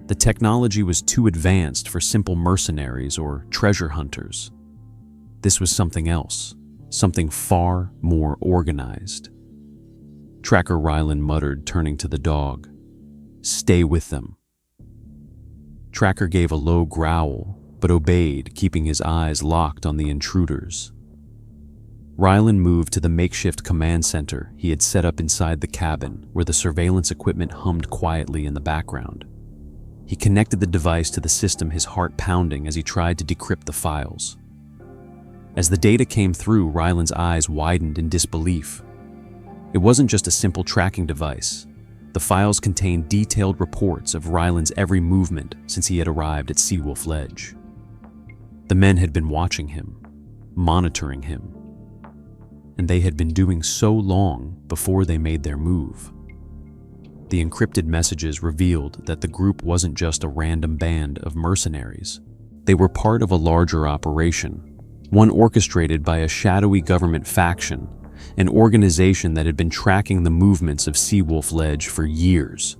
The technology was too advanced for simple mercenaries or treasure hunters. This was something else, something far more organized. Tracker, Rylan muttered, turning to the dog. "Stay with them." Tracker gave a low growl, but obeyed, keeping his eyes locked on the intruders. Rylan moved to the makeshift command center he had set up inside the cabin, where the surveillance equipment hummed quietly in the background. He connected the device to the system, his heart pounding as he tried to decrypt the files. As the data came through, Rylan's eyes widened in disbelief. It wasn't just a simple tracking device. The files contained detailed reports of Rylan's every movement since he had arrived at Seawolf Ledge. The men had been watching him, monitoring him, and they had been doing so long before they made their move. The encrypted messages revealed that the group wasn't just a random band of mercenaries. They were part of a larger operation, one orchestrated by a shadowy government faction, an organization that had been tracking the movements of Seawolf Ledge for years.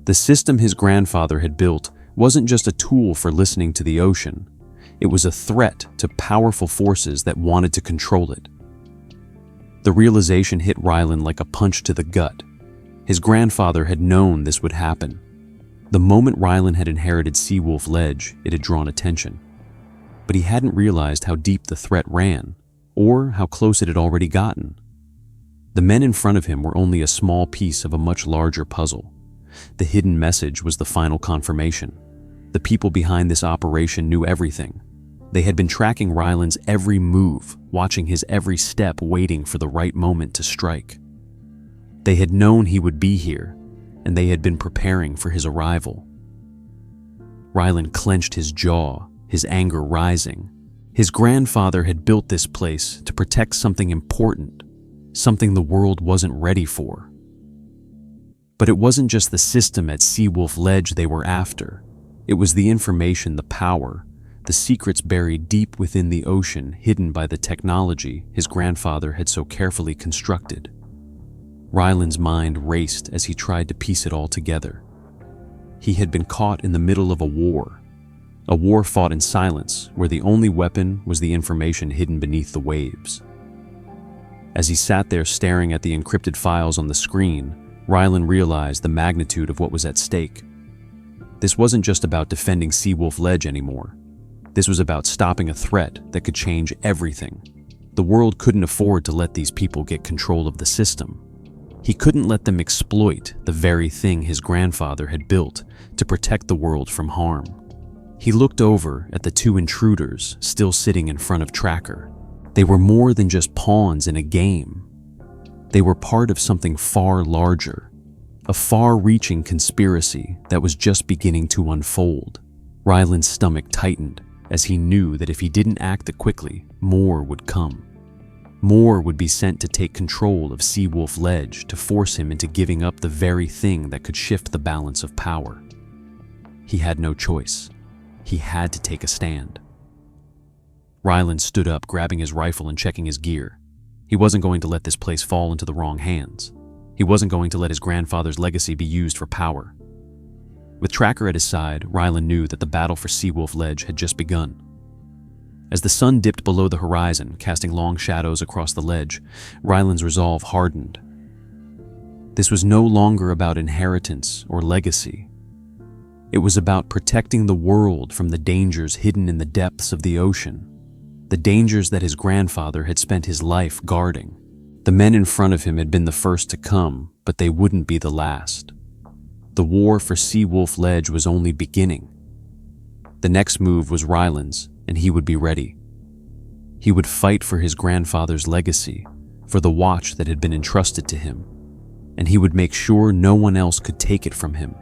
The system his grandfather had built wasn't just a tool for listening to the ocean. It was a threat to powerful forces that wanted to control it. The realization hit Rylan like a punch to the gut. His grandfather had known this would happen. The moment Rylan had inherited Seawolf Ledge, it had drawn attention. But he hadn't realized how deep the threat ran, or how close it had already gotten. The men in front of him were only a small piece of a much larger puzzle. The hidden message was the final confirmation. The people behind this operation knew everything. They had been tracking Rylan's every move, watching his every step, waiting for the right moment to strike. They had known he would be here, and they had been preparing for his arrival. Rylan clenched his jaw, his anger rising. His grandfather had built this place to protect something important, something the world wasn't ready for. But it wasn't just the system at Seawolf Ledge they were after. It was the information, the power, the secrets buried deep within the ocean, hidden by the technology his grandfather had so carefully constructed. Rylan's mind raced as he tried to piece it all together. He had been caught in the middle of a war fought in silence, where the only weapon was the information hidden beneath the waves. As he sat there staring at the encrypted files on the screen, Rylan realized the magnitude of what was at stake. This wasn't just about defending Seawolf Ledge anymore. This was about stopping a threat that could change everything. The world couldn't afford to let these people get control of the system. He couldn't let them exploit the very thing his grandfather had built to protect the world from harm. He looked over at the two intruders still sitting in front of Tracker. They were more than just pawns in a game. They were part of something far larger, a far-reaching conspiracy that was just beginning to unfold. Rylan's stomach tightened as he knew that if he didn't act quickly, more would come. More would be sent to take control of Seawolf Ledge, to force him into giving up the very thing that could shift the balance of power. He had no choice. He had to take a stand. Rylan stood up, grabbing his rifle and checking his gear. He wasn't going to let this place fall into the wrong hands. He wasn't going to let his grandfather's legacy be used for power. With Tracker at his side, Rylan knew that the battle for Seawolf Ledge had just begun. As the sun dipped below the horizon, casting long shadows across the ledge, Ryland's resolve hardened. This was no longer about inheritance or legacy. It was about protecting the world from the dangers hidden in the depths of the ocean, the dangers that his grandfather had spent his life guarding. The men in front of him had been the first to come, but they wouldn't be the last. The war for Seawolf Ledge was only beginning. The next move was Ryland's, and he would be ready. He would fight for his grandfather's legacy, for the watch that had been entrusted to him, and he would make sure no one else could take it from him.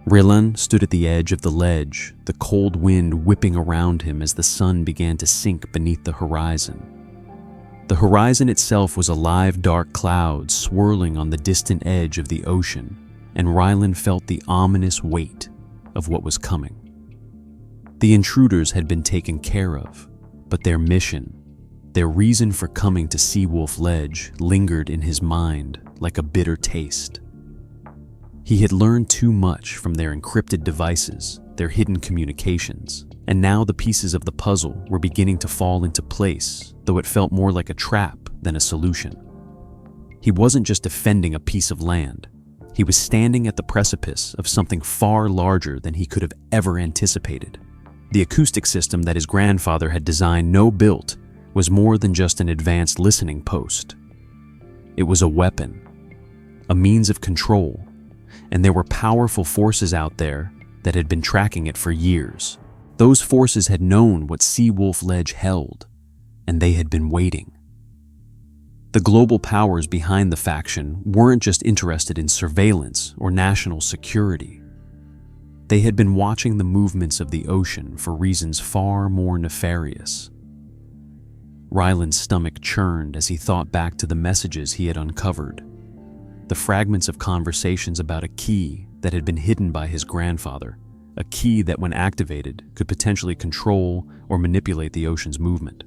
Ryland stood at the edge of the ledge, the cold wind whipping around him as the sun began to sink beneath the horizon. The horizon itself was a live dark cloud swirling on the distant edge of the ocean, and Ryland felt the ominous weight of what was coming. The intruders had been taken care of, but their mission, their reason for coming to Seawolf Ledge, lingered in his mind like a bitter taste. He had learned too much from their encrypted devices, their hidden communications, and now the pieces of the puzzle were beginning to fall into place, though it felt more like a trap than a solution. He wasn't just defending a piece of land. He was standing at the precipice of something far larger than he could have ever anticipated. The acoustic system that his grandfather had designed built was more than just an advanced listening post. It was a weapon, a means of control, and there were powerful forces out there that had been tracking it for years. Those forces had known what Seawolf Ledge held, and they had been waiting. The global powers behind the faction weren't just interested in surveillance or national security. They had been watching the movements of the ocean for reasons far more nefarious. Ryland's stomach churned as he thought back to the messages he had uncovered, the fragments of conversations about a key that had been hidden by his grandfather, a key that, when activated, could potentially control or manipulate the ocean's movement.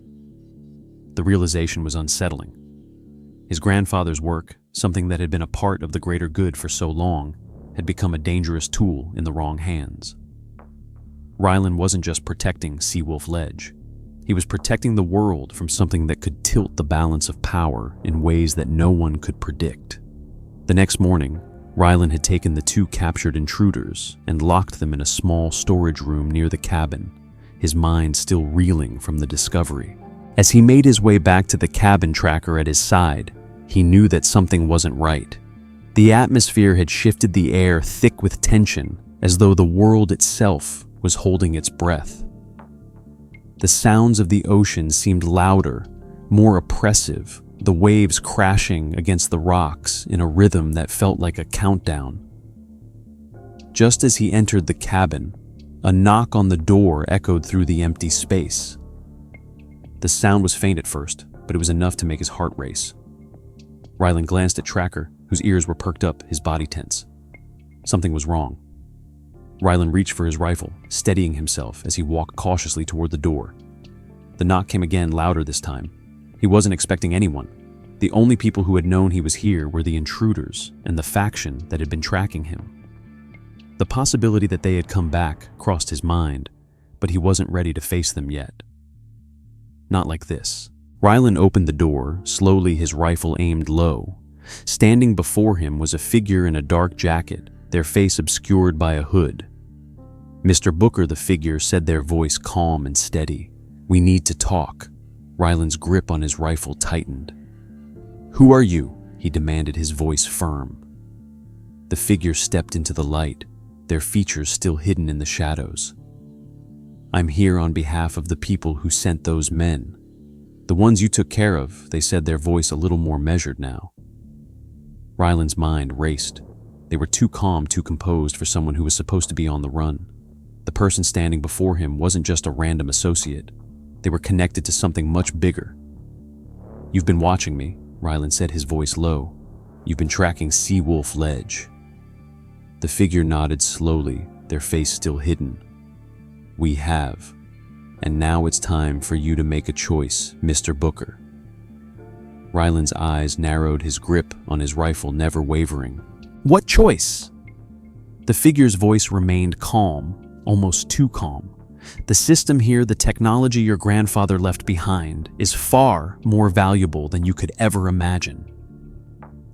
The realization was unsettling. His grandfather's work, something that had been a part of the greater good for so long, had become a dangerous tool in the wrong hands. Ryland wasn't just protecting Seawolf Ledge. He was protecting the world from something that could tilt the balance of power in ways that no one could predict. The next morning, Ryland had taken the two captured intruders and locked them in a small storage room near the cabin, his mind still reeling from the discovery. As he made his way back to the cabin tracker at his side, he knew that something wasn't right. The atmosphere had shifted, the air thick with tension, as though the world itself was holding its breath. The sounds of the ocean seemed louder, more oppressive, the waves crashing against the rocks in a rhythm that felt like a countdown. Just as he entered the cabin, a knock on the door echoed through the empty space. The sound was faint at first, but it was enough to make his heart race. Ryland glanced at Tracker, whose ears were perked up, his body tense. Something was wrong. Ryland reached for his rifle, steadying himself as he walked cautiously toward the door. The knock came again, louder this time. He wasn't expecting anyone. The only people who had known he was here were the intruders and the faction that had been tracking him. The possibility that they had come back crossed his mind, but he wasn't ready to face them yet. Not like this. Ryland opened the door, slowly, his rifle aimed low. Standing before him was a figure in a dark jacket, their face obscured by a hood. Mr. Booker, the figure, said, their voice calm and steady. "We need to talk." Ryland's grip on his rifle tightened. "Who are you?" he demanded, his voice firm. The figure stepped into the light, their features still hidden in the shadows. "I'm here on behalf of the people who sent those men. The ones you took care of," they said, their voice a little more measured now. Ryland's mind raced. They were too calm, too composed for someone who was supposed to be on the run. The person standing before him wasn't just a random associate. They were connected to something much bigger. "You've been watching me," Ryland said, his voice low. "You've been tracking Seawolf Ledge." The figure nodded slowly, their face still hidden. "We have. And now it's time for you to make a choice, Mr. Booker." Ryland's eyes narrowed, his grip on his rifle never wavering. "What choice?" The figure's voice remained calm, almost too calm, The system here, the technology your grandfather left behind, is far more valuable than you could ever imagine.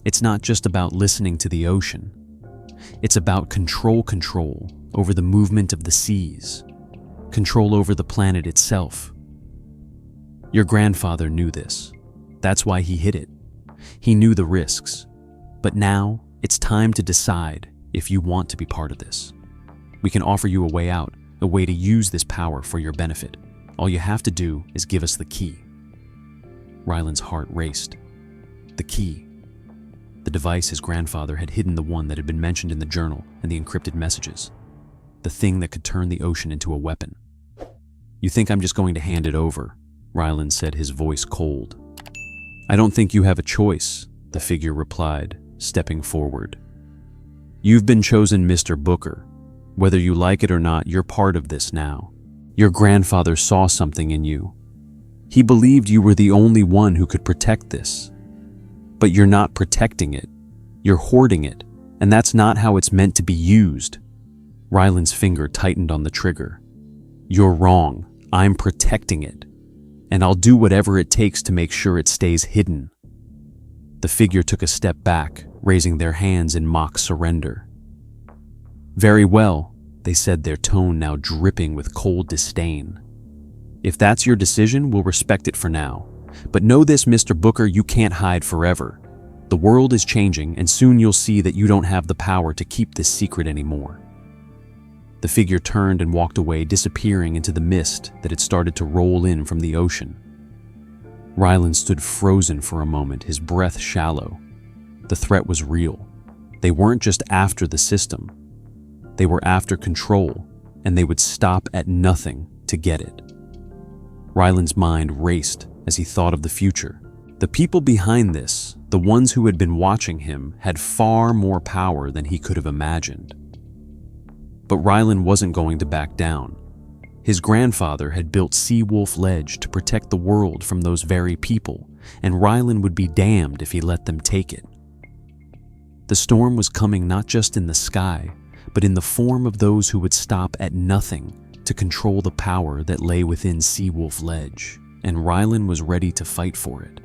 It's not just about listening to the ocean. It's about control over the movement of the seas, control over the planet itself. Your grandfather knew this. That's why he hid it. He knew the risks. But now, it's time to decide if you want to be part of this. We can offer you a way out, a way to use this power for your benefit. All you have to do is give us the key. Ryland's heart raced. The key. The device his grandfather had hidden, the one that had been mentioned in the journal and the encrypted messages. The thing that could turn the ocean into a weapon. You think I'm just going to hand it over? Ryland said, his voice cold. I don't think you have a choice, the figure replied, stepping forward. You've been chosen, Mr. Booker. Whether you like it or not, you're part of this now. Your grandfather saw something in you. He believed you were the only one who could protect this. But you're not protecting it. You're hoarding it, and that's not how it's meant to be used. Ryland's finger tightened on the trigger. You're wrong. I'm protecting it. And I'll do whatever it takes to make sure it stays hidden. The figure took a step back, raising their hands in mock surrender. Very well, they said, their tone now dripping with cold disdain. If that's your decision, we'll respect it for now. But know this, Mr. Booker, you can't hide forever. The world is changing, and soon you'll see that you don't have the power to keep this secret anymore. The figure turned and walked away, disappearing into the mist that had started to roll in from the ocean. Ryland stood frozen for a moment, his breath shallow. The threat was real. They weren't just after the system. They were after control, and they would stop at nothing to get it. Ryland's mind raced as he thought of the future. The people behind this, the ones who had been watching him, had far more power than he could have imagined. But Ryland wasn't going to back down. His grandfather had built Seawolf Ledge to protect the world from those very people, and Ryland would be damned if he let them take it. The storm was coming not just in the sky, but in the form of those who would stop at nothing to control the power that lay within Seawolf Ledge, and Ryland was ready to fight for it.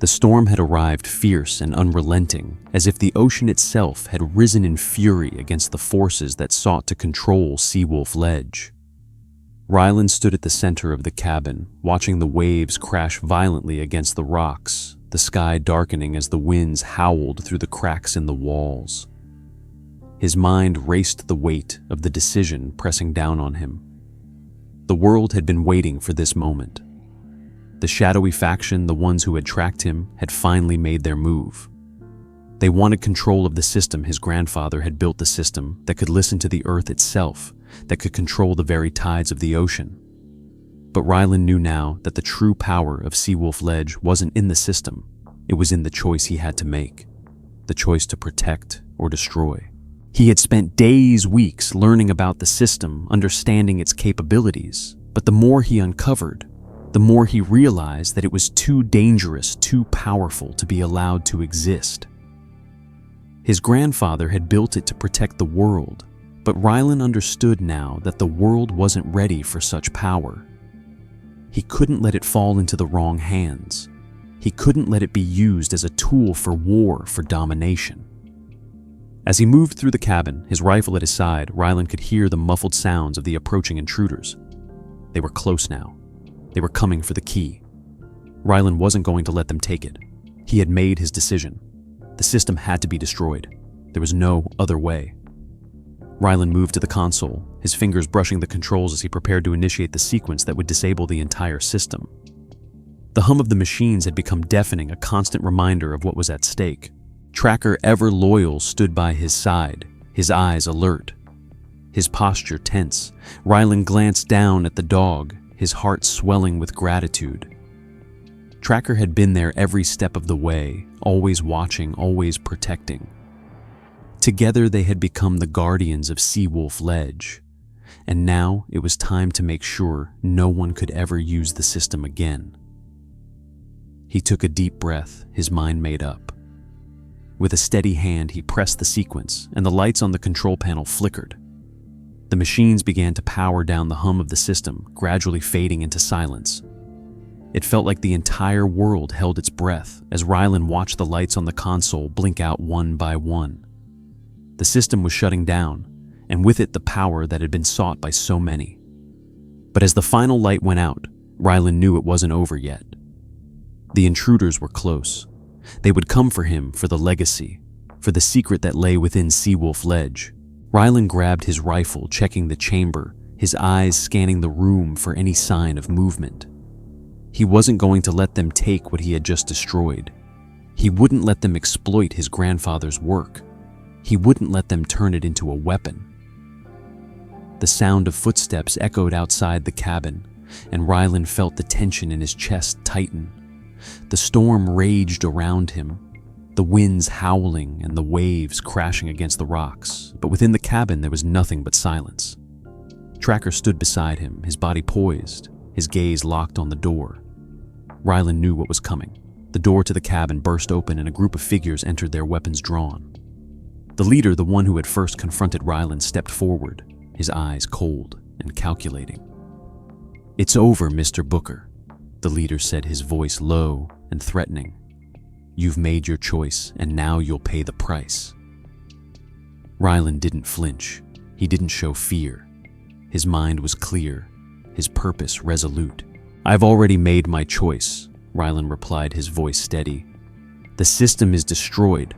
The storm had arrived fierce and unrelenting, as if the ocean itself had risen in fury against the forces that sought to control Seawolf Ledge. Ryland stood at the center of the cabin, watching the waves crash violently against the rocks, the sky darkening as the winds howled through the cracks in the walls. His mind raced the weight of the decision pressing down on him. The world had been waiting for this moment. The shadowy faction, the ones who had tracked him, had finally made their move. They wanted control of the system his grandfather had built, the system that could listen to the earth itself, that could control the very tides of the ocean. But Ryland knew now that the true power of Seawolf Ledge wasn't in the system. It was in the choice he had to make, the choice to protect or destroy. He had spent days, weeks learning about the system, understanding its capabilities, but the more he uncovered, the more he realized that it was too dangerous, too powerful to be allowed to exist. His grandfather had built it to protect the world, but Ryland understood now that the world wasn't ready for such power. He couldn't let it fall into the wrong hands. He couldn't let it be used as a tool for war, for domination. As he moved through the cabin, his rifle at his side, Ryland could hear the muffled sounds of the approaching intruders. They were close now. They were coming for the key. Ryland wasn't going to let them take it. He had made his decision. The system had to be destroyed. There was no other way. Ryland moved to the console, his fingers brushing the controls as he prepared to initiate the sequence that would disable the entire system. The hum of the machines had become deafening, a constant reminder of what was at stake. Tracker, ever loyal, stood by his side, his eyes alert, his posture tense. Ryland glanced down at the dog, his heart swelling with gratitude. Tracker had been there every step of the way, always watching, always protecting. Together they had become the guardians of Seawolf Ledge, and now it was time to make sure no one could ever use the system again. He took a deep breath, his mind made up. With a steady hand, he pressed the sequence, and the lights on the control panel flickered. The machines began to power down the hum of the system, gradually fading into silence. It felt like the entire world held its breath as Rylan watched the lights on the console blink out one by one. The system was shutting down, and with it the power that had been sought by so many. But as the final light went out, Rylan knew it wasn't over yet. The intruders were close. They would come for him for the legacy, for the secret that lay within Seawolf Ledge. Rylan grabbed his rifle, checking the chamber, his eyes scanning the room for any sign of movement. He wasn't going to let them take what he had just destroyed. He wouldn't let them exploit his grandfather's work. He wouldn't let them turn it into a weapon. The sound of footsteps echoed outside the cabin, and Rylan felt the tension in his chest tighten. The storm raged around him, the winds howling and the waves crashing against the rocks, but within the cabin there was nothing but silence. Tracker stood beside him, his body poised, his gaze locked on the door. Rylan knew what was coming. The door to the cabin burst open and a group of figures entered, their weapons drawn. The leader, the one who had first confronted Rylan, stepped forward, his eyes cold and calculating. "It's over, Mr. Booker," the leader said, his voice low and threatening. "You've made your choice, and now you'll pay the price." Rylan didn't flinch. He didn't show fear. His mind was clear, his purpose resolute. "I've already made my choice," Rylan replied, his voice steady. "The system is destroyed.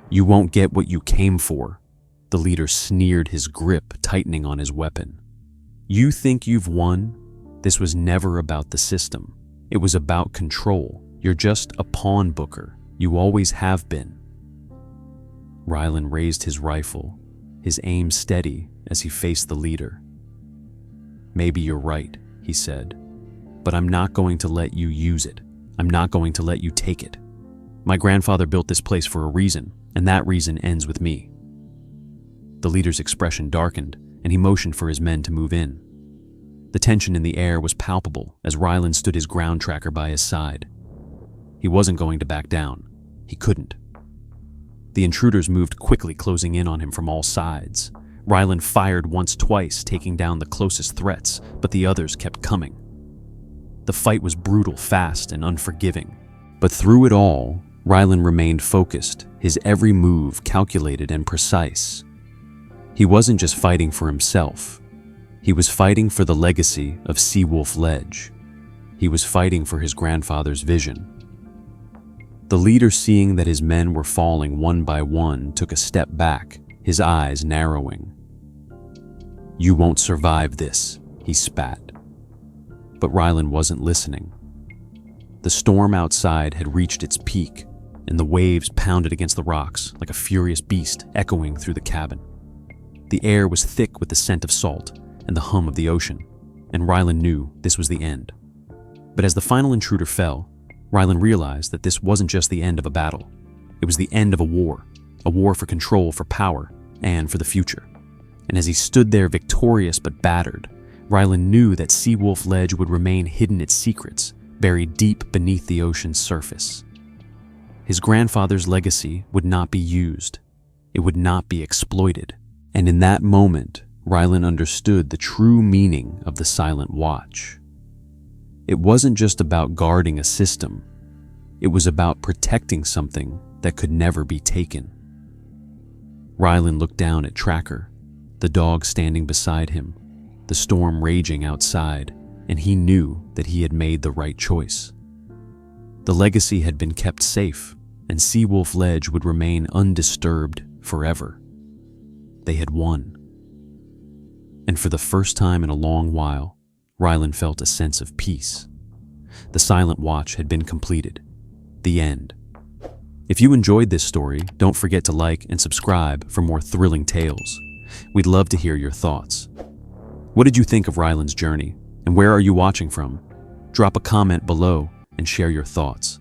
You won't get what you came for." The leader sneered, his grip tightening on his weapon. "You think you've won? This was never about the system. It was about control. You're just a pawn, Booker. You always have been." Rylan raised his rifle, his aim steady as he faced the leader. "Maybe you're right," he said, "but I'm not going to let you use it. I'm not going to let you take it. My grandfather built this place for a reason, and that reason ends with me." The leader's expression darkened, and he motioned for his men to move in. The tension in the air was palpable as Rylan stood his ground tracker by his side. He wasn't going to back down. He couldn't. The intruders moved quickly, closing in on him from all sides. Rylan fired once, twice, taking down the closest threats, but the others kept coming. The fight was brutal, fast, and unforgiving. But through it all, Rylan remained focused, his every move calculated and precise. He wasn't just fighting for himself. He was fighting for the legacy of Seawolf Ledge. He was fighting for his grandfather's vision. The leader, seeing that his men were falling one by one, took a step back, his eyes narrowing. "You won't survive this," he spat. But Rylan wasn't listening. The storm outside had reached its peak, and the waves pounded against the rocks like a furious beast echoing through the cabin. The air was thick with the scent of salt and the hum of the ocean, and Rylan knew this was the end. But as the final intruder fell, Rylan realized that this wasn't just the end of a battle. It was the end of a war for control, for power, and for the future. And as he stood there victorious but battered, Rylan knew that Seawolf Ledge would remain hidden, its secrets buried deep beneath the ocean's surface. His grandfather's legacy would not be used. It would not be exploited. And in that moment, Rylan understood the true meaning of the Silent Watch. It wasn't just about guarding a system. It was about protecting something that could never be taken. Rylan looked down at Tracker, the dog standing beside him, the storm raging outside, and he knew that he had made the right choice. The legacy had been kept safe, and Seawolf Ledge would remain undisturbed forever. They had won. And for the first time in a long while, Rylan felt a sense of peace. The Silent Watch had been completed. The end. If you enjoyed this story, don't forget to like and subscribe for more thrilling tales. We'd love to hear your thoughts. What did you think of Rylan's journey, and where are you watching from? Drop a comment below and share your thoughts.